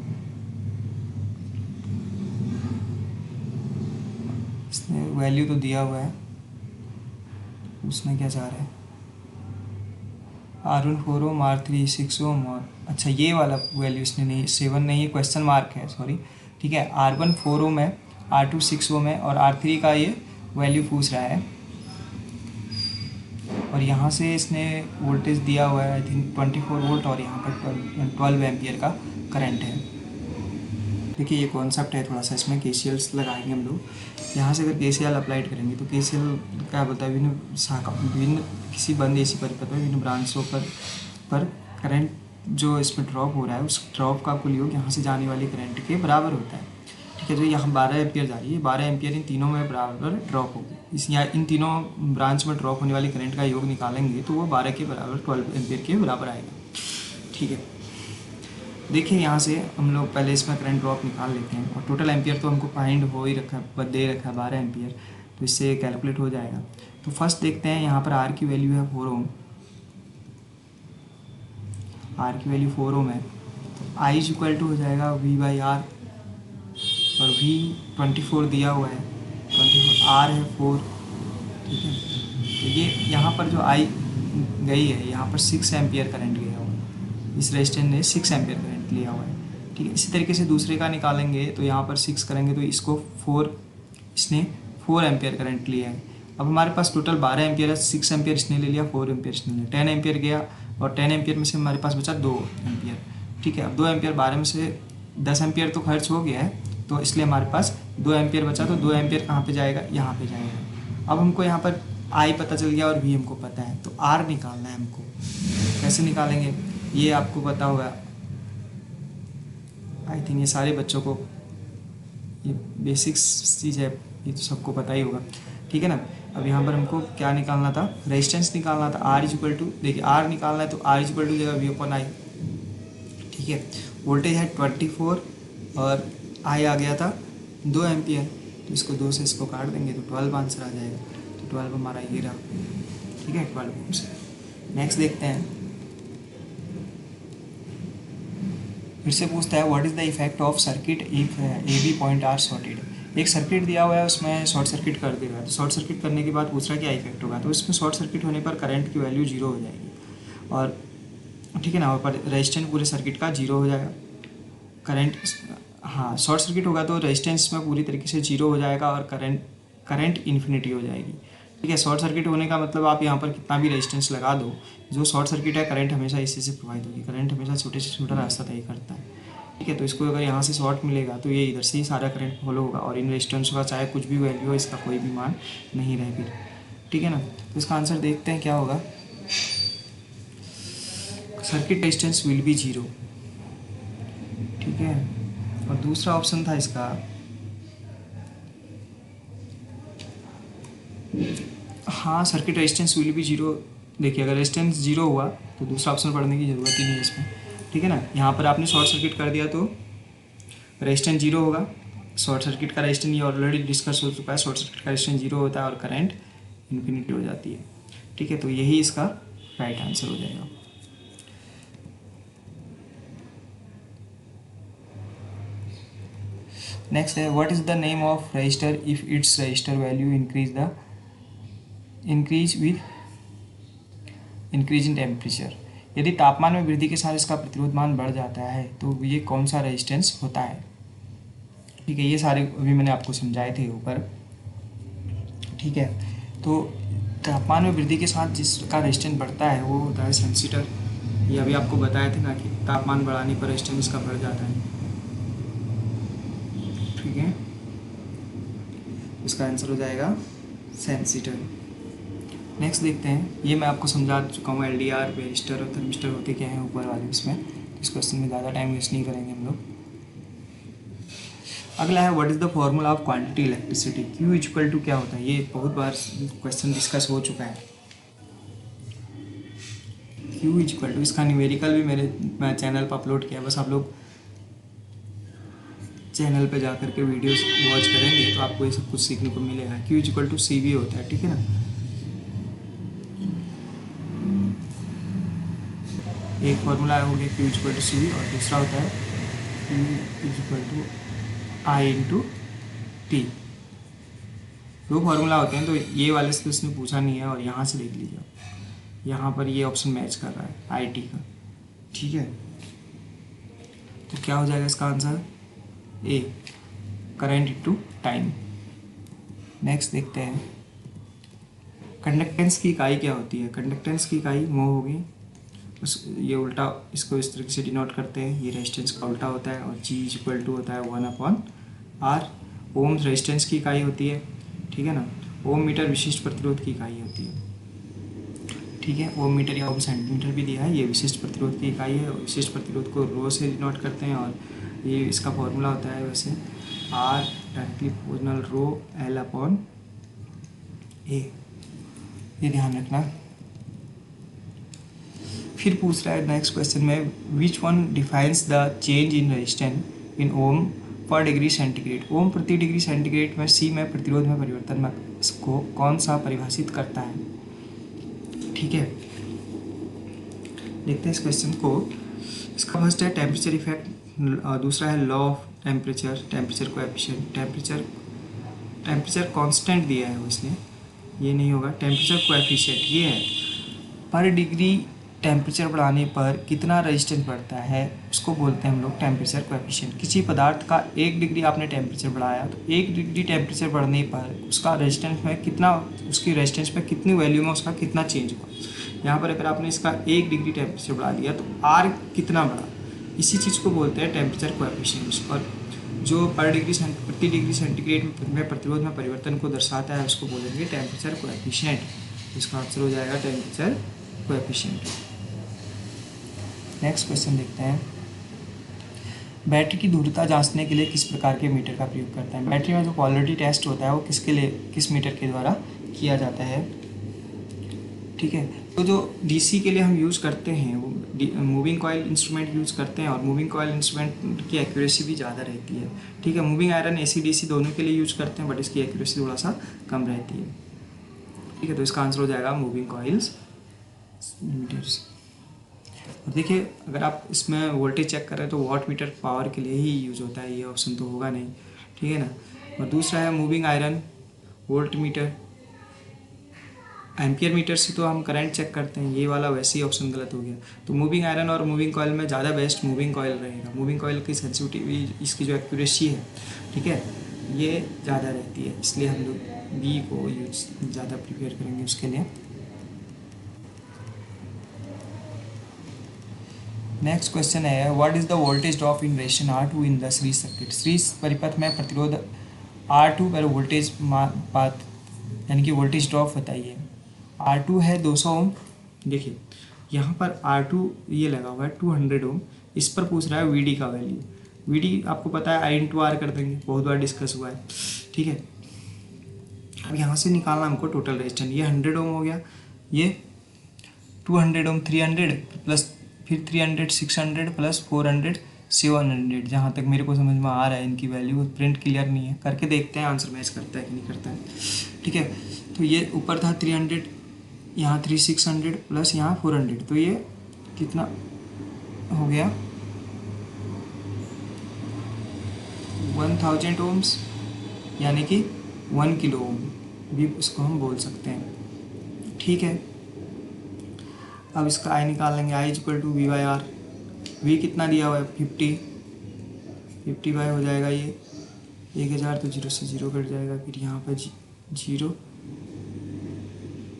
इसने वैल्यू तो दिया हुआ है, उसने क्या चाह रहा है, R1 4 ओम, R3 6 ओम, और अच्छा ये वाला वैल्यू इसने नहीं, 7 नहीं है, क्वेश्चन मार्क है, सॉरी। ठीक है, R1 4 ओम है, R2 6 ओम है, और R3 का ये वैल्यू पूछ रहा है। और यहाँ से इसने वोल्टेज दिया हुआ है आई थिंक 24 वोल्ट, और यहाँ पर 12 एम्पियर का करंट है। देखिए ये कॉन्सेप्ट है थोड़ा सा, इसमें KCLs लगाएंगे हम लोग। यहाँ से अगर KCL अप्लाइड करेंगे तो KCL क्या बोलता है, विभिन्न शाखा, विभिन्न किसी बंद AC परिपथ में विभिन्न ब्रांचों पर करंट जो इसमें ड्रॉप हो रहा है, उस ड्रॉप का कुल योग यहाँ से जाने वाली करंट के बराबर होता है। ठीक है, जो यहाँ 12 एम्पियर जा रही है, 12 एम्पियर इन तीनों में बराबर ड्रॉप होगी। इस या इन तीनों ब्रांच में ड्रॉप होने वाली करंट का योग निकालेंगे तो वो 12 के बराबर 12 एम्पियर के बराबर आएगा। ठीक है, देखिए यहाँ से हम लोग पहले इसमें करंट ड्रॉप निकाल लेते हैं, और टोटल एम्पियर तो हमको फाइंड हो ही रखा है, दे रखा है 12 एम्पियर, तो इससे कैलकुलेट हो जाएगा। तो फर्स्ट देखते हैं, यहाँ पर R की वैल्यू है 4 ओम, R की वैल्यू 4 ओम है, I इज इक्वल टू हो जाएगा V/R, और V 24 दिया हुआ है, 24 R है 4। ठीक है, तो ये यहाँ पर जो I गई है, यहाँ पर 6 एम्पियर करंट गया हुआ है, इस रेजिस्टेंस ने 6 एम्पियर करंट लिया हुआ है। ठीक है, इसी तरीके से दूसरे का निकालेंगे तो यहाँ पर 6 करेंगे तो इसको 4, इसने 4 एम्पियर करंट लिया है। अब हमारे पास टोटल 12 एम्पियर है, 6 एम्पियर इसने ले लिया, 4 एम्पियर इसने लिया, 10 एम्पियर गया, और 10 एम्पियर में से हमारे पास बचा 2 एम्पियर। ठीक है, अब 2 एम्पियर 12 में से 10 एम्पियर तो खर्च हो गया है, तो इसलिए हमारे पास 2 एम्पियर बचा, तो 2 एम्पियर कहाँ पे जाएगा, यहाँ पे जाएगा। अब हमको यहाँ पर I पता चल गया और V हमको पता है, तो R निकालना है हमको। कैसे निकालेंगे ये आपको पता होगा, आई थिंक ये सारे बच्चों को ये बेसिक्स चीज़ है, ये तो सबको पता ही होगा। ठीक है ना, अब यहाँ पर हमको क्या निकालना था, रेजिस्टेंस निकालना था। R इज इक्वल टू, देखिए R निकालना है तो R इज इक्वल टू जगह V/I। ठीक है, वोल्टेज है 24 और I आ गया था 2 एम्पियर, तो इसको 2 से इसको काट देंगे तो 12 आंसर आ जाएगा। तो 12 हमारा ये रहा। ठीक है, 12 ओम से। नेक्स्ट देखते हैं, फिर से पूछता है what is the effect of circuit if AB point are shorted. एक सर्किट दिया हुआ है, उसमें शॉर्ट सर्किट कर देगा, तो शॉर्ट सर्किट करने के बाद पूछ रहा है क्या इफेक्ट होगा, तो इसमें शॉर्ट सर्किट होने पर करंट की वैल्यू 0 हो जाएगी, और ठीक है ना, वहाँ पर रेजिस्टेंस पूरे सर्किट का 0 हो जाएगा। करंट, हाँ, शॉर्ट सर्किट होगा तो रेजिस्टेंस में पूरी तरीके से 0 हो जाएगा, और करंट इन्फिनिटी हो जाएगी। ठीक है, शॉर्ट सर्किट होने का मतलब आप यहाँ पर कितना भी रेजिस्टेंस लगा दो, जो शॉर्ट सर्किट है करंट हमेशा इसी से प्रोवाइड होगी। करंट हमेशा छोटे से छोटा रास्ता तय करता है। ठीक है, तो इसको अगर यहाँ से शॉर्ट मिलेगा तो ये इधर से ही सारा करंट फॉलो होगा, और इन रेजिस्टेंस का चाहे कुछ भी वैल्यू हो, इसका कोई भी मान नहीं रहेगी। ठीक है ना, तो इसका आंसर देखते हैं क्या होगा। Circuit resistance will be 0। ठीक है, और दूसरा ऑप्शन था इसका, हाँ, सर्किट रेजिस्टेंस विल बी 0। देखिए अगर रेजिस्टेंस 0 हुआ तो दूसरा ऑप्शन पढ़ने की ज़रूरत ही नहीं है इसमें। ठीक है ना, यहाँ पर आपने शॉर्ट सर्किट कर दिया तो रेजिस्टेंस 0 होगा। शॉर्ट सर्किट का रेजिस्टेंस ये ऑलरेडी डिस्कस हो चुका है, शॉर्ट सर्किट का रेजिस्टेंस 0 होता है और करंट इन्फिनिटी हो जाती है। ठीक है, तो यही इसका राइट आंसर हो जाएगा। नेक्स्ट है what is the name of register if it's register value increase with increase in temperature. यदि तापमान में वृद्धि के साथ इसका प्रतिरोध मान बढ़ जाता है तो ये कौन सा रेजिस्टेंस होता है। ठीक है, ये सारे अभी मैंने आपको समझाए थे ऊपर। ठीक है, तो तापमान में वृद्धि के साथ जिसका रेजिस्टेंस बढ़ता है वो होता है सेंसिटर। ये अभी आपको बताया था ना कि तापमान बढ़ाने पर रेजिस्टेंस इसका बढ़ जाता है। ठीक है, इसका आंसर हो जाएगा सेंसिटर। नेक्स्ट देखते हैं, ये मैं आपको समझा चुका हूँ एल डी आर, वेरिस्टर और थर्मिस्टर होते क्या हैं ऊपर वाले इसमें। इस क्वेश्चन में ज़्यादा टाइम वेस्ट नहीं करेंगे हम लोग। अगला है what is the formula of quantity electricity, Q equal to क्या होता है। ये बहुत बार क्वेश्चन डिस्कस हो चुका है। क्यू इक्वल टू, इसका न्यूमेरिकल भी मैं चैनल पर अपलोड किया, बस आप लोग चैनल पे जा करके वीडियोस वॉच करेंगे तो आपको ये सब कुछ सीखने को मिलेगा। Q equal to C V होता है, ठीक है ना। एक फॉर्मूला हो गया Q equal to C V, और दूसरा होता है Q equal to I into T. दो फार्मूला होते हैं, तो ये वाले से तो इसने पूछा नहीं है, और यहाँ से देख लीजिए, यहाँ पर ये ऑप्शन मैच कर रहा है आई टी का, ठीक है। तो क्या हो जाएगा इसका आंसर, ए, करंट इनटू टाइम। नेक्स्ट देखते हैं कंडक्टेंस की इकाई क्या होती है। कंडक्टेंस की इकाई मो होगी, बस ये उल्टा इसको इस तरीके से डिनोट करते हैं, ये रेजिस्टेंस का उल्टा होता है, और जी इक्वल टू होता है 1/r। ओम रेजिस्टेंस की इकाई होती है, ठीक है ना। ओम मीटर विशिष्ट प्रतिरोध की इकाई होती है, ठीक है। ओम मीटर या ओम सेंटीमीटर भी दिया है, ये विशिष्ट प्रतिरोध की इकाई है। विशिष्ट प्रतिरोध को रो से डिनोट करते हैं, और ये इसका फॉर्मूला होता है वैसे R directly proportional rho L upon A, ये ध्यान रखना। फिर पूछ रहा है नेक्स्ट क्वेश्चन में, which one defines the change in resistance in ohm पर डिग्री सेंटीग्रेड। ओम प्रति डिग्री सेंटीग्रेड में सी में प्रतिरोध में परिवर्तन में इसको कौन सा परिभाषित करता है, ठीक है। देखते हैं इस क्वेश्चन को। इसका फर्स्ट है टेम्परेचर इफेक्ट, दूसरा है law of temperature, temperature coefficient, temperature constant दिया है वो इसने, ये नहीं होगा। टेम्परेचर कोएफिशिएंट ये है पर डिग्री टेम्परेचर बढ़ाने पर कितना रेजिस्टेंस बढ़ता है, उसको बोलते हैं हम लोग टेम्परेचर कोएफिशिएंट। किसी पदार्थ का 1 डिग्री आपने टेम्परेचर बढ़ाया, तो 1 डिग्री टेम्परेचर बढ़ने पर उसका रेजिस्टेंस में कितना, उसकी रेजिस्टेंस में कितनी वैल्यू में उसका कितना चेंज हुआ। यहाँ पर अगर आपने इसका 1 डिग्री टेम्परेचर बढ़ा दिया तो आर कितना बढ़ा, इसी चीज़ को बोलते हैं टेम्परेचर कोएफिशिएंट। और जो प्रति डिग्री सेंटीग्रेड में प्रतिरोध में परिवर्तन को दर्शाता है उसको बोलेंगे टेम्परेचर कोएफिशिएंट। इसका आंसर हो जाएगा टेम्परेचर कोएफिशिएंट। नेक्स्ट क्वेश्चन देखते हैं, बैटरी की धूर्तता जांचने के लिए किस प्रकार के मीटर का प्रयोग करते हैं। बैटरी में जो क्वालिटी टेस्ट होता है वो किसके लिए, किस मीटर के द्वारा किया जाता है, ठीक है। तो जो डीसी के लिए हम यूज़ करते हैं वो मूविंग कॉइल इंस्ट्रूमेंट यूज़ करते हैं, और मूविंग कॉइल इंस्ट्रूमेंट की एक्यूरेसी भी ज़्यादा रहती है, ठीक है। मूविंग आयरन एसी डीसी दोनों के लिए यूज़ करते हैं, बट इसकी एक्यूरेसी थोड़ा सा कम रहती है, ठीक है। तो इसका आंसर हो जाएगा मूविंग कॉइल्स मीटर्स। और देखिए अगर आप इसमें वोल्टेज चेक करें तो वाट मीटर पावर के लिए ही यूज़ होता है, ये ऑप्शन तो होगा नहीं, ठीक है ना। और दूसरा है moving iron volt meter, ampere meter से तो हम करंट चेक करते हैं, ये वाला वैसे ही ऑप्शन गलत हो गया। तो मूविंग आयरन और मूविंग कॉइल में ज़्यादा बेस्ट मूविंग कॉइल रहेगा। मूविंग कॉइल की सेंसिटिविटी, इसकी जो एक्यूरेसी है, ठीक है, ये ज़्यादा रहती है, इसलिए हम लोग बी को यूज ज़्यादा प्रिपेयर करेंगे उसके लिए। नेक्स्ट क्वेश्चन है what is the voltage drop in resistance R2 in the series circuit. Series परिपथ में प्रतिरोध R2 पर वोल्टेज पात यानी कि वोल्टेज ड्रॉप बताइए। R2 है 200 ओम, देखिए यहाँ पर R2 ये लगा हुआ है 200 ओम, इस पर पूछ रहा है VD का वैल्यू। VD आपको पता है I/R कर देंगे, बहुत बार डिस्कस हुआ है, ठीक है। अब यहाँ से निकालना हमको टोटल रेजिस्टेंस, ये 100 ओम हो गया, ये 200 ओम 300 प्लस फिर 300 600 प्लस 400 700, जहाँ तक मेरे को समझ में आ रहा है इनकी वैल्यू। प्रिंट क्लियर नहीं है, करके देखते हैं आंसर मैच करता है कि नहीं करता है, ठीक है। तो ये ऊपर था 300, यहाँ 3600 प्लस यहाँ 400, तो ये कितना हो गया 1000 ओम्स, यानी कि 1 किलो ओम भी इसको हम बोल सकते हैं, ठीक है। अब इसका आई निकाल लेंगे, I equal to V by R. V कितना दिया हुआ है 50 बाई हो जाएगा ये 1000, तो 0 से 0 कट जाएगा, फिर यहाँ पर 0,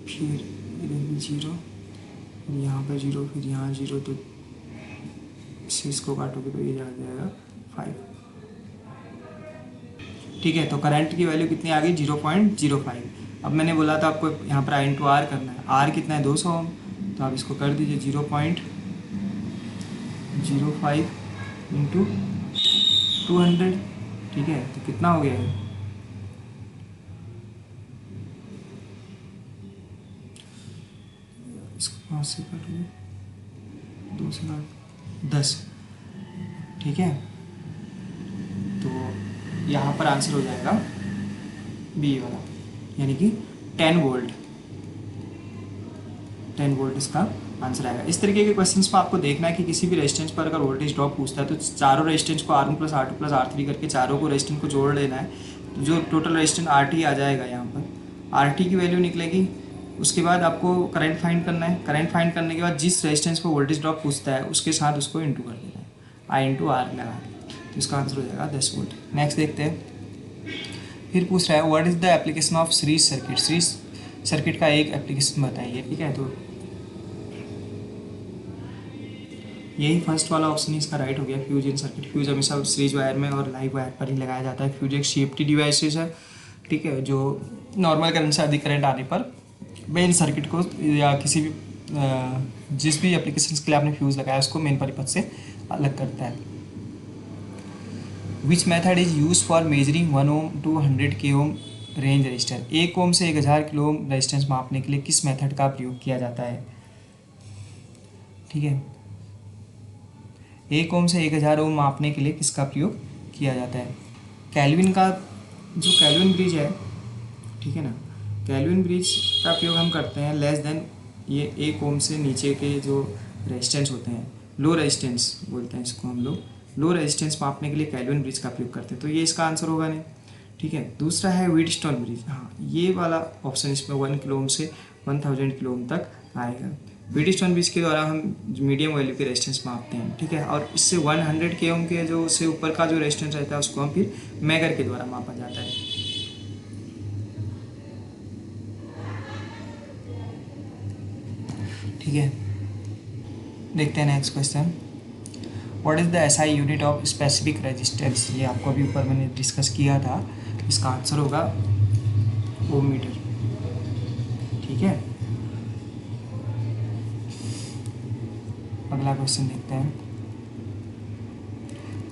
फिर इधर भी 0, फिर यहाँ पर 0, फिर यहाँ 0, तो इससे इसको काटोगे तो ये आ जाएगा 5, ठीक है। तो करंट की वैल्यू कितनी आ गई 0.05। अब मैंने बोला था आपको यहाँ पर आई इंटू आर करना है, आर कितना है 200 ओम, तो आप इसको कर दीजिए 0.05 इंटू 200, ठीक है। तो कितना हो गया है, इसको 5 से काटोगे 2 से काट 10, ठीक है। तो यहाँ पर आंसर हो जाएगा बी वाला, यानी कि 10 वोल्ट, 10 वोल्ट इसका आंसर आएगा। इस तरीके के क्वेश्चंस में आपको देखना है कि किसी भी रेजिस्टेंस पर अगर वोल्टेज ड्रॉप पूछता है तो चारों रेजिस्टेंस को R1 plus R2 plus R3 करके चारों को रेजिस्टेंस को जोड़ लेना है, तो जो टोटल रेजिस्टेंस RT आ जाएगा यहाँ पर, RT की वैल्यू निकलेगी। उसके बाद आपको करंट फाइंड करना है, करंट फाइंड करने के बाद जिस रेजिस्टेंस पर वोल्टेज ड्रॉप पूछता है उसके साथ उसको इंटू कर देना है, I इंटू आर लगा के, तो इसका आंसर हो जाएगा 10 वोल्ट। नेक्स्ट देखते हैं, फिर पूछ रहा है what is the application of series circuit, series circuit का एक एप्लीकेशन बताइए, ठीक है। तो यही फर्स्ट वाला ऑप्शन ही इसका राइट हो गया, फ्यूज इन सर्किट। फ्यूज हमेशा सीरीज वायर में और लाइव वायर पर ही लगाया जाता है। फ्यूज एक सेफ्टी डिवाइसेस है, ठीक है, जो नॉर्मल करंट से अधिक करंट आने पर मेन सर्किट को या किसी भी जिस भी एप्लीकेशन के लिए आपने फ्यूज लगाया उसको मेन परिपथ से अलग करता है। Which method is use for measuring 1 ohm to 100 के ओम रेंज रजिस्टर, 1 ओम से 1000 किलो ओम रजिस्टेंस मापने के लिए किस मेथड का प्रयोग किया जाता है, ठीक है। 1 ओम से 1000 ओम मापने के लिए किसका प्रयोग किया जाता है, केल्विन का, जो केल्विन ब्रिज है, ठीक है ना, केल्विन ब्रिज का प्रयोग हम करते हैं लेस देन ये 1 ओम से नीचे के जो रेजिस्टेंस होते हैं, लो रेजिस्टेंस बोलते हैं इसको हम लोग, लो रेजिस्टेंस मापने के लिए केल्विन ब्रिज का प्रयोग करते हैं, तो ये इसका आंसर होगा नहीं, ठीक है। दूसरा है व्हीटस्टोन ब्रिज, हाँ ये वाला ऑप्शन इसमें 1 किलो ओम से 1000 किलो ओम तक आएगा। व्हीटस्टोन ब्रिज के द्वारा हम मीडियम वैल्यू के रेजिस्टेंस मापते हैं, ठीक है, और इससे 100 के ओम के जो से ऊपर का जो रेजिस्टेंस रहता है उसको हम फिर मैगर के द्वारा मापा जाता है। ठीक है, देखते हैं next question, what is the SI unit of specific resistance, ये आपको अभी ऊपर मैंने डिस्कस किया था, इसका आंसर होगा ओम मीटर, ठीक है। अगला क्वेश्चन देखते हैं,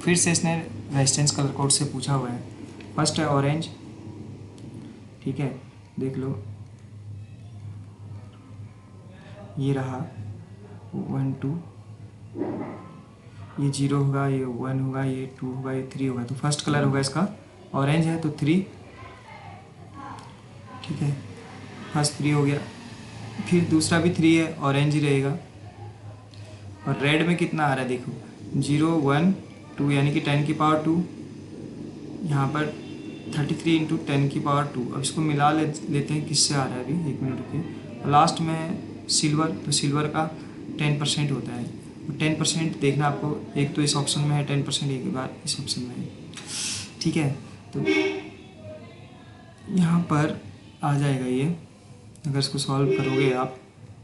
फिर से इसने रेजिस्टेंस कलर कोड से पूछा हुआ है। फर्स्ट है ऑरेंज, ठीक है, देख लो ये रहा 1 2, ये 0 होगा, ये 1 होगा, ये 2 होगा, ये 3 होगा, तो फर्स्ट कलर होगा इसका ऑरेंज है तो 3, ठीक है, फर्स्ट 3 हो गया। फिर दूसरा भी 3 है, ऑरेंज ही रहेगा। और रेड में कितना आ रहा है देखो, 0 1 2 यानी कि 10 की पावर 2, यहाँ पर 33 इंटू 10 की पावर 2। अब इसको मिला लेते हैं किससे आ रहा है, अभी 1 मिनट रुकिए। लास्ट में सिल्वर, तो सिल्वर का 10% होता है, 10% देखना आपको, एक तो इस ऑप्शन में है 10%, एक बार इस ऑप्शन में है, ठीक है। तो यहाँ पर आ जाएगा ये, अगर इसको सॉल्व करोगे आप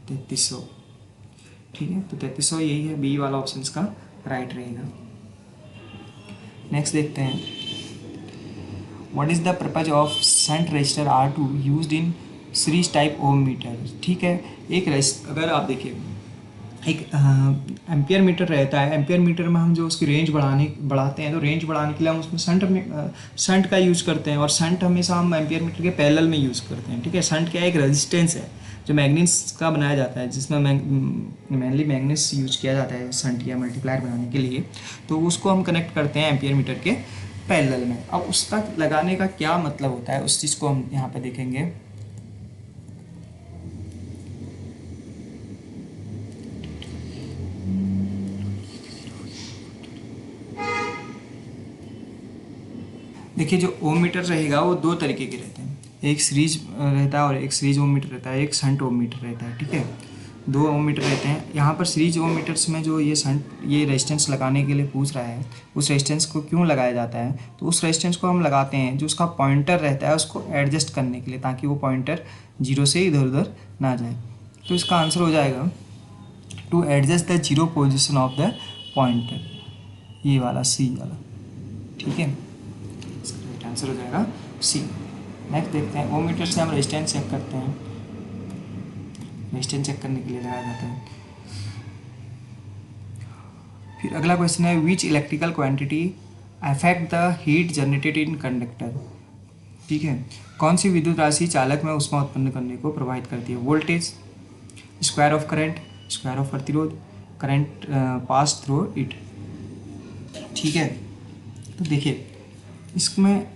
3300, ठीक है, तो 3300 यही है, बी वाला ऑप्शन इसका राइट रहेगा। नेक्स्ट देखते हैं, what is the purpose of shunt resistor R2 used in series type ohm meter, ठीक है। एक अगर आप देखिए एक एम्पियर मीटर रहता है, एम्पियर मीटर में हम जो उसकी रेंज बढ़ाते हैं, तो रेंज बढ़ाने के लिए हम उसमें शंट का यूज़ करते हैं, और शंट हमेशा हम एम्पियर मीटर के पैरेलल में यूज़ करते हैं, ठीक है। शंट क्या एक रेजिस्टेंस है जो मैग्नीस का बनाया जाता है, जिसमें मेनली मैग्नीस यूज किया जाता है शंट या मल्टीप्लायर बनाने के लिए, तो उसको हम कनेक्ट करते हैं एम्पियर मीटर के पैरेलल में। अब उसका लगाने का क्या मतलब होता है उस चीज़ को हम यहाँ पे देखेंगे। देखिए जो ओम मीटर रहेगा वो दो तरीके के रहते हैं, एक सीरीज रहता है और एक सीरीज ओम मीटर रहता है, एक शंट ओम मीटर रहता है, ठीक है। दो ओम मीटर रहते हैं। यहाँ पर सीरीज ओम मीटर्स में जो ये रेजिस्टेंस लगाने के लिए पूछ रहा है, उस रेजिस्टेंस को क्यों लगाया जाता है, तो उस रेजिस्टेंस को हम लगाते हैं जो उसका पॉइंटर रहता है उसको एडजस्ट करने के लिए, ताकि वो पॉइंटर 0 से इधर उधर ना जाए। तो इसका आंसर हो जाएगा to adjust the 0 position of the pointer, ये वाला सी वाला, ठीक है। आंसर हो जाएगा सी। नेक्स्ट देखते हैं, ओमीटर से हम रेजिस्टेंस चेक करते हैं, रेजिस्टेंस चेक करने के लिए लगाया जाता है। फिर अगला क्वेश्चन है, which electrical quantity affect the heat generated in conductor. ठीक है, कौन सी विद्युत राशि चालक में ऊष्मा उत्पन्न करने को प्रभावित करती है? Voltage, square of current, square of प्रतिरोध, करंट पास थ्रू इट। ठीक है, तो देखिए इसमें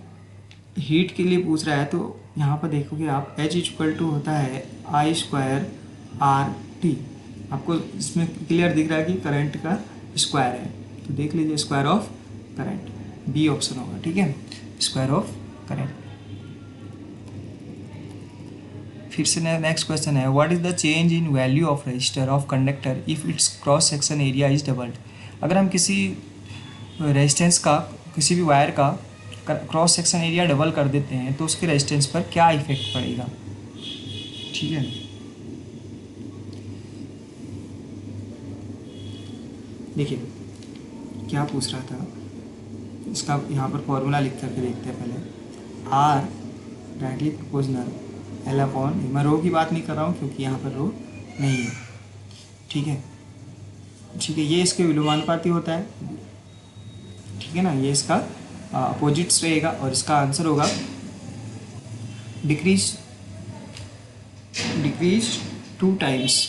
हीट के लिए पूछ रहा है, तो यहाँ पर देखोगे आप H इक्वल टू होता है I स्क्वायर आर टी। आपको इसमें क्लियर दिख रहा है कि करंट का स्क्वायर है, तो देख लीजिए square of current, B option होगा। ठीक है, स्क्वायर ऑफ करंट। फिर से नेक्स्ट क्वेश्चन है, what is the change in value of resistor of conductor if its cross section area is doubled. अगर हम किसी रेजिस्टेंस का, किसी भी वायर का क्रॉस सेक्शन एरिया डबल कर देते हैं तो उसके रेजिस्टेंस पर क्या इफेक्ट पड़ेगा? ठीक है, देखिए क्या पूछ रहा था, इसका यहाँ पर फॉर्मूला लिख करके देखते हैं पहले। R directly proportional L upon, मैं रो की बात नहीं कर रहा हूँ क्योंकि यहाँ पर रो नहीं है। ठीक है, ठीक है, ये इसके विलोमानुपाती होता है। ठीक है ना, ये इसका अपोजिट्स रहेगा और इसका आंसर होगा डिक्रीज, डिक्रीज 2 टाइम्स,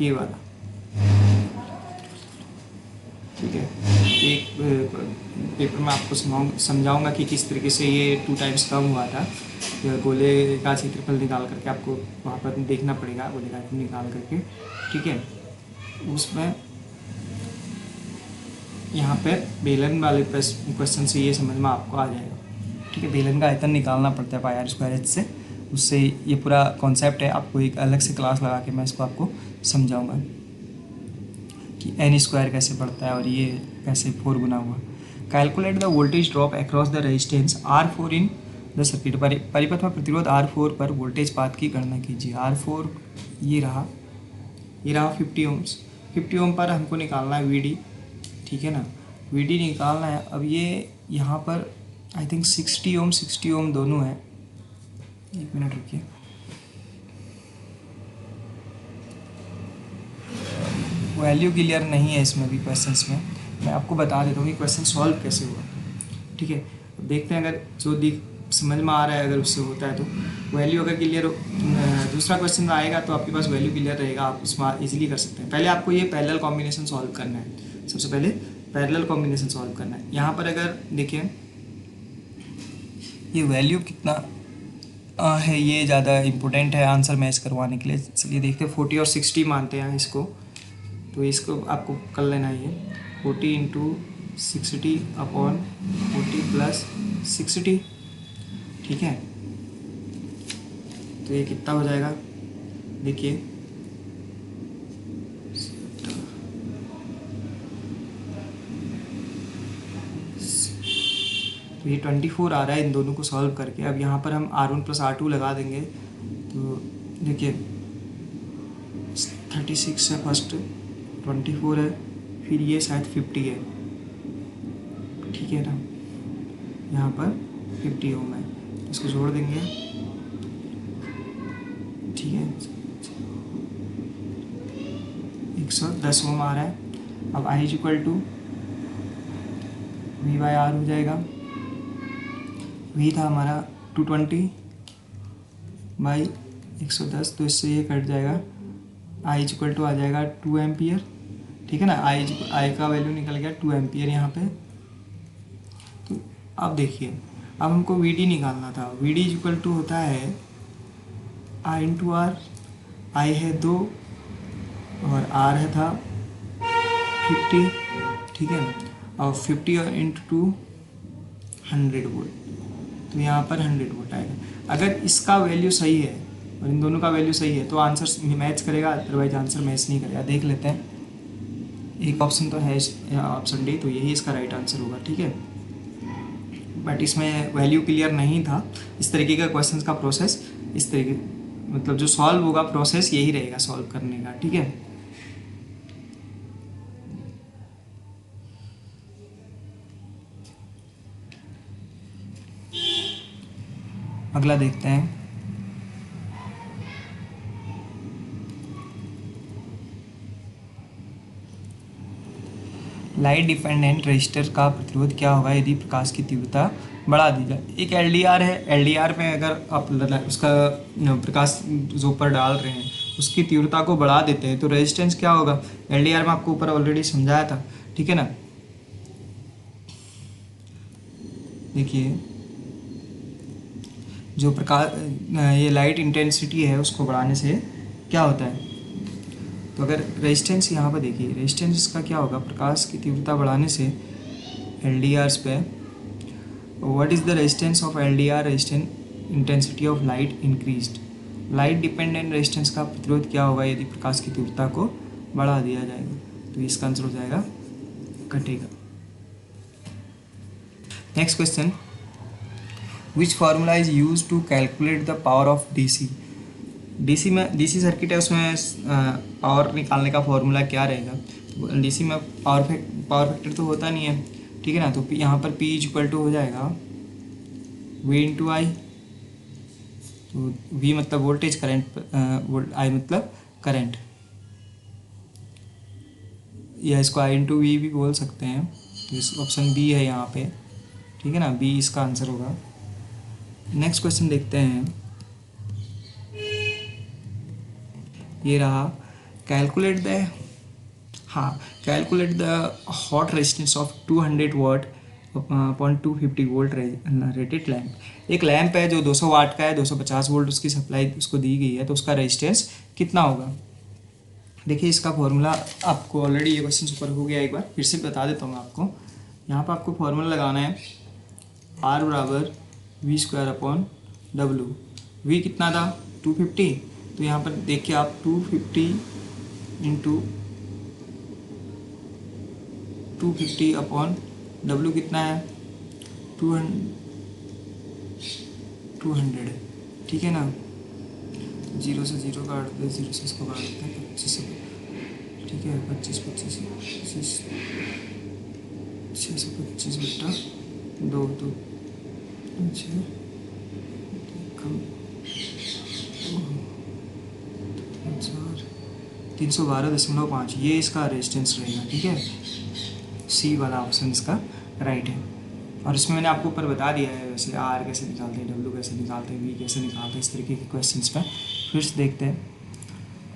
ये वाला। ठीक है, एक पेपर में आपको समझाऊंगा कि किस तरीके से ये 2 टाइम्स कम हुआ था। गोले का क्षेत्रफल निकाल करके आपको वहाँ पर देखना पड़ेगा, गोले का निकाल करके। ठीक है, उसमें यहाँ पे बेलन वाले क्वेश्चन से ये समझ में आपको आ जाएगा। ठीक है, बेलन का आयतन निकालना पड़ता है पाई आर स्क्वायर एच से, उससे ये पूरा कॉन्सेप्ट है। आपको एक अलग से क्लास लगा के मैं इसको आपको समझाऊंगा कि एन स्क्वायर कैसे पड़ता है और ये कैसे 4 गुना हुआ। Calculate the voltage drop across the resistance R4 in the circuit. परिपथ में प्रतिरोध R4 पर वोल्टेज पाथ की गणना कीजिए। R4 ये रहा 50 ओम्स। 50 ओम पर हमको निकालना है VD। ठीक है ना, VD निकालना है। अब ये यहाँ पर आई थिंक 60 ओम दोनों है। एक मिनट रुकिए, वैल्यू क्लियर नहीं है इसमें भी क्वेश्चंस में, मैं आपको बता देता हूँ कि क्वेश्चन सॉल्व कैसे हुआ। ठीक है, देखते हैं अगर जो दिख समझ में आ रहा है, अगर उससे होता है तो वैल्यू अगर क्लियर हो, दूसरा क्वेश्चन आएगा तो आपके पास वैल्यू क्लियर रहेगा, आप उसमें इजीली कर सकते हैं। पहले आपको ये पैरेलल कॉम्बिनेशन सॉल्व करना है, सबसे पहले पैरेलल कॉम्बिनेशन सॉल्व करना है। यहाँ पर अगर देखिए ये वैल्यू कितना है, ये ज़्यादा इम्पोर्टेंट है आंसर मैच करवाने के लिए। चलिए देखते हैं, 40 और 60 मानते हैं इसको, तो इसको आपको कर लेना है 40 इंटू 60 अपॉन 40 प्लस 60। ठीक है, तो ये कितना हो जाएगा देखिए, तो ये 24 आ रहा है इन दोनों को सॉल्व करके। अब यहाँ पर हम R1 प्लस R2 लगा देंगे, तो देखिए 36 है फर्स्ट, 24 है, फिर ये शायद 50 है। ठीक है ना, यहाँ पर 50 ओम है, इसको जोड़ देंगे। ठीक है, 110 ओम आ रहा है। अब I इक्वल टू V/R हो जाएगा। V था हमारा 220 बाई 110, तो इससे ये कट जाएगा। I इक्वल टू आ जाएगा 2 एम्पियर। ठीक है ना, I का वैल्यू निकल गया 2 एम्पियर यहाँ पे। तो अब देखिए, अब हमको VD निकालना था। VD इक्वल टू होता है I इंटू आर। I है 2 और R है था 50। ठीक है, और 50 और इंटू 2 100 वोल्ट, तो यहाँ पर 100 वोल्ट आएगा। अगर इसका वैल्यू सही है और इन दोनों का वैल्यू सही है तो आंसर मैच करेगा, अदरवाइज आंसर मैच नहीं करेगा। देख लेते हैं, एक ऑप्शन तो है ऑप्शन डी, तो यही इसका राइट आंसर होगा। ठीक है, बट इसमें वैल्यू क्लियर नहीं था। इस तरीके का क्वेश्चन का प्रोसेस, इस तरीके मतलब जो सॉल्व होगा प्रोसेस यही रहेगा सॉल्व करने का। ठीक है, अगला देखते हैं। लाइट डिपेंडेंट रेजिस्टर का प्रतिरोध क्या होगा यदि प्रकाश की तीव्रता बढ़ा दी जाए। एक एलडीआर है, एलडीआर में अगर आप उसका प्रकाश जो ऊपर डाल रहे हैं उसकी तीव्रता को बढ़ा देते हैं तो रेजिस्टेंस क्या होगा। एलडीआर में आपको ऊपर ऑलरेडी समझाया था, ठीक है ना। देखिए जो प्रकाश ये लाइट इंटेंसिटी है उसको बढ़ाने से क्या होता है, तो अगर रेजिस्टेंस यहाँ पर देखिए, रेजिस्टेंस इसका क्या होगा, प्रकाश की तीव्रता बढ़ाने से एल डी आर्स पे what is the resistance of L D R, resistance intensity of light increased. Light dependent resistance का प्रतिरोध क्या होगा यदि प्रकाश की तीव्रता को बढ़ा दिया जाएगा, तो इसका आंसर हो जाएगा घटेगा। Next question, which formula is use to calculate the power of DC. DC में, डीसी सर्किट है उसमें पावर निकालने का फॉर्मूला क्या रहेगा। डीसी में पावर फैक्टर तो होता नहीं है, ठीक है ना। तो यहाँ पर P इक्वल टू हो जाएगा V इंटू आई। तो V मतलब वोल्टेज, करंट, I मतलब करंट, या इसको I इंटू वी भी बोल सकते हैं। तो इस ऑप्शन बी है यहाँ पे, ठीक है ना, बी इसका आंसर होगा। नेक्स्ट क्वेश्चन देखते हैं, ये रहा, कैलकुलेट द, हाँ, calculate the hot resistance of 200 watt upon 250 volt rated lamp. एक लैम्प है जो 200 वाट का है, 250 वोल्ट उसकी सप्लाई उसको दी गई है, तो उसका रेजिस्टेंस कितना होगा। देखिए इसका फॉर्मूला आपको ऑलरेडी ये क्वेश्चन ऊपर हो गया, एक बार फिर से बता देता हूँ मैं आपको। यहाँ पर आपको फॉर्मूला लगाना है R बराबर V square upon W. V कितना था 250, तो यहाँ पर देखिए आप 250 इंटू 250 अपॉन डब्लू कितना है 200, ठीक है ना। जीरो से जीरो काट दे, जीरो से इसको काट देते हैं 25 से, ठीक है, 25 25 625 बट्टा 2 तो 312.5, ये इसका रेजिस्टेंस रहेगा, ठीक है। सी वाला ऑप्शन इसका राइट है। और इसमें मैंने आपको ऊपर बता दिया है वैसे आर कैसे निकालते हैं, डब्ल्यू कैसे निकालते हैं, वी कैसे निकालते हैं, इस तरीके के क्वेश्चंस पे फिर से देखते हैं।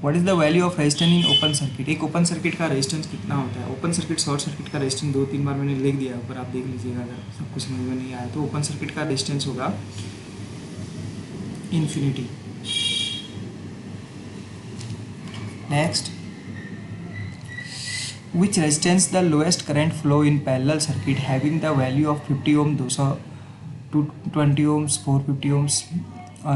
What is the value of resistance in open circuit. एक ओपन सर्किट का रेजिस्टेंस कितना होता है। ओपन सर्किट, शॉर्ट सर्किट का रेजिस्टेंस 2-3 बार मैंने लिख दिया है ऊपर, आप देख लीजिएगा अगर सब कुछ समझ में नहीं आया तो। ओपन सर्किट का रेजिस्टेंस होगा infinity. Next, which resistance the lowest current flow in parallel circuit having the value of 50 ohm, 200 220 ohms, 450 ohms और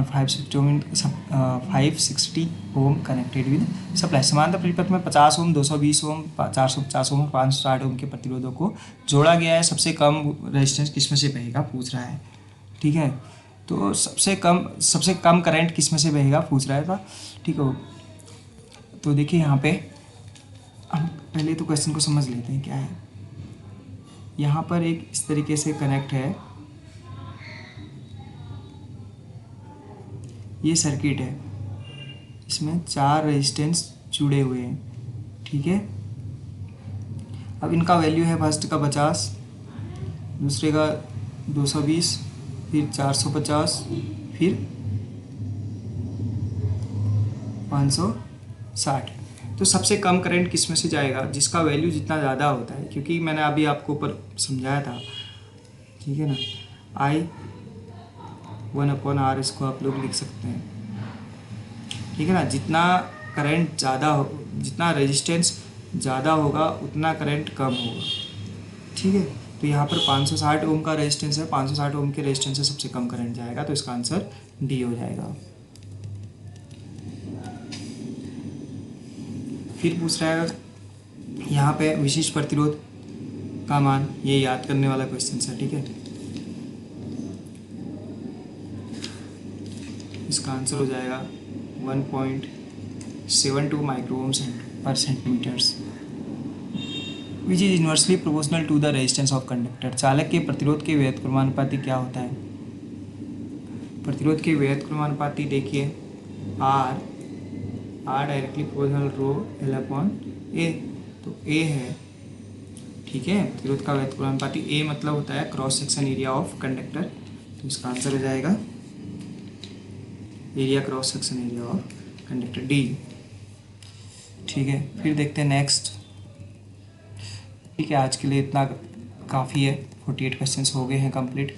560 ओम कनेक्टेड विद सप्लाई। समांतर परिपथ में 50 ओम, 220 ओम, 450 ओम और 560 ओम के प्रतिरोधों को जोड़ा गया है। सबसे कम रेजिस्टेंस किस में से बहेगा पूछ रहा है, ठीक है। तो सबसे कम करंट किस में से बहेगा पूछ रहा था, ठीक है। तो देखिए यहाँ पे हम पहले तो क्वेश्चन को समझ लेते हैं क्या है। यहाँ पर एक इस तरीके से कनेक्ट है, ये सर्किट है, इसमें 4 रेजिस्टेंस जुड़े हुए हैं, ठीक है। अब इनका वैल्यू है फर्स्ट का 50, दूसरे का 220, फिर 450, फिर 560। तो सबसे कम करंट किस में से जाएगा, जिसका वैल्यू जितना ज़्यादा होता है, क्योंकि मैंने अभी आपको ऊपर समझाया था, ठीक है ना। I 1/R इसको आप लोग लिख सकते हैं, ठीक है ना। जितना करंट ज़्यादा हो, जितना रेजिस्टेंस ज़्यादा होगा उतना करंट कम होगा, ठीक है। तो यहाँ पर 560 ओम का रेजिस्टेंस है, 560 ओम के रेजिस्टेंस से सबसे कम करंट जाएगा, तो इसका आंसर डी हो जाएगा। फिर पूछ रहा है यहाँ पे विशिष्ट प्रतिरोध का मान, ये याद करने वाला क्वेश्चन है, ठीक है। इसका आंसर हो जाएगा 1.72 माइक्रो पर centimetres, which is inversely proportional to the resistance of conductor. चालक के प्रतिरोध के व्युत्क्रमानुपाती क्या होता है। प्रतिरोध के व्युत्क्रमानुपाती देखिए R directly proportional rho L upon A, तो ए है, ठीक है। प्रतिरोध का व्युत्क्रमानुपाती ए मतलब होता है cross section area of conductor, तो इसका आंसर हो जाएगा area cross section area of conductor D, ठीक है। फिर देखते हैं नेक्स्ट, ठीक है। आज के लिए इतना काफ़ी है, 48 क्वेश्चंस हो गए हैं कंप्लीट।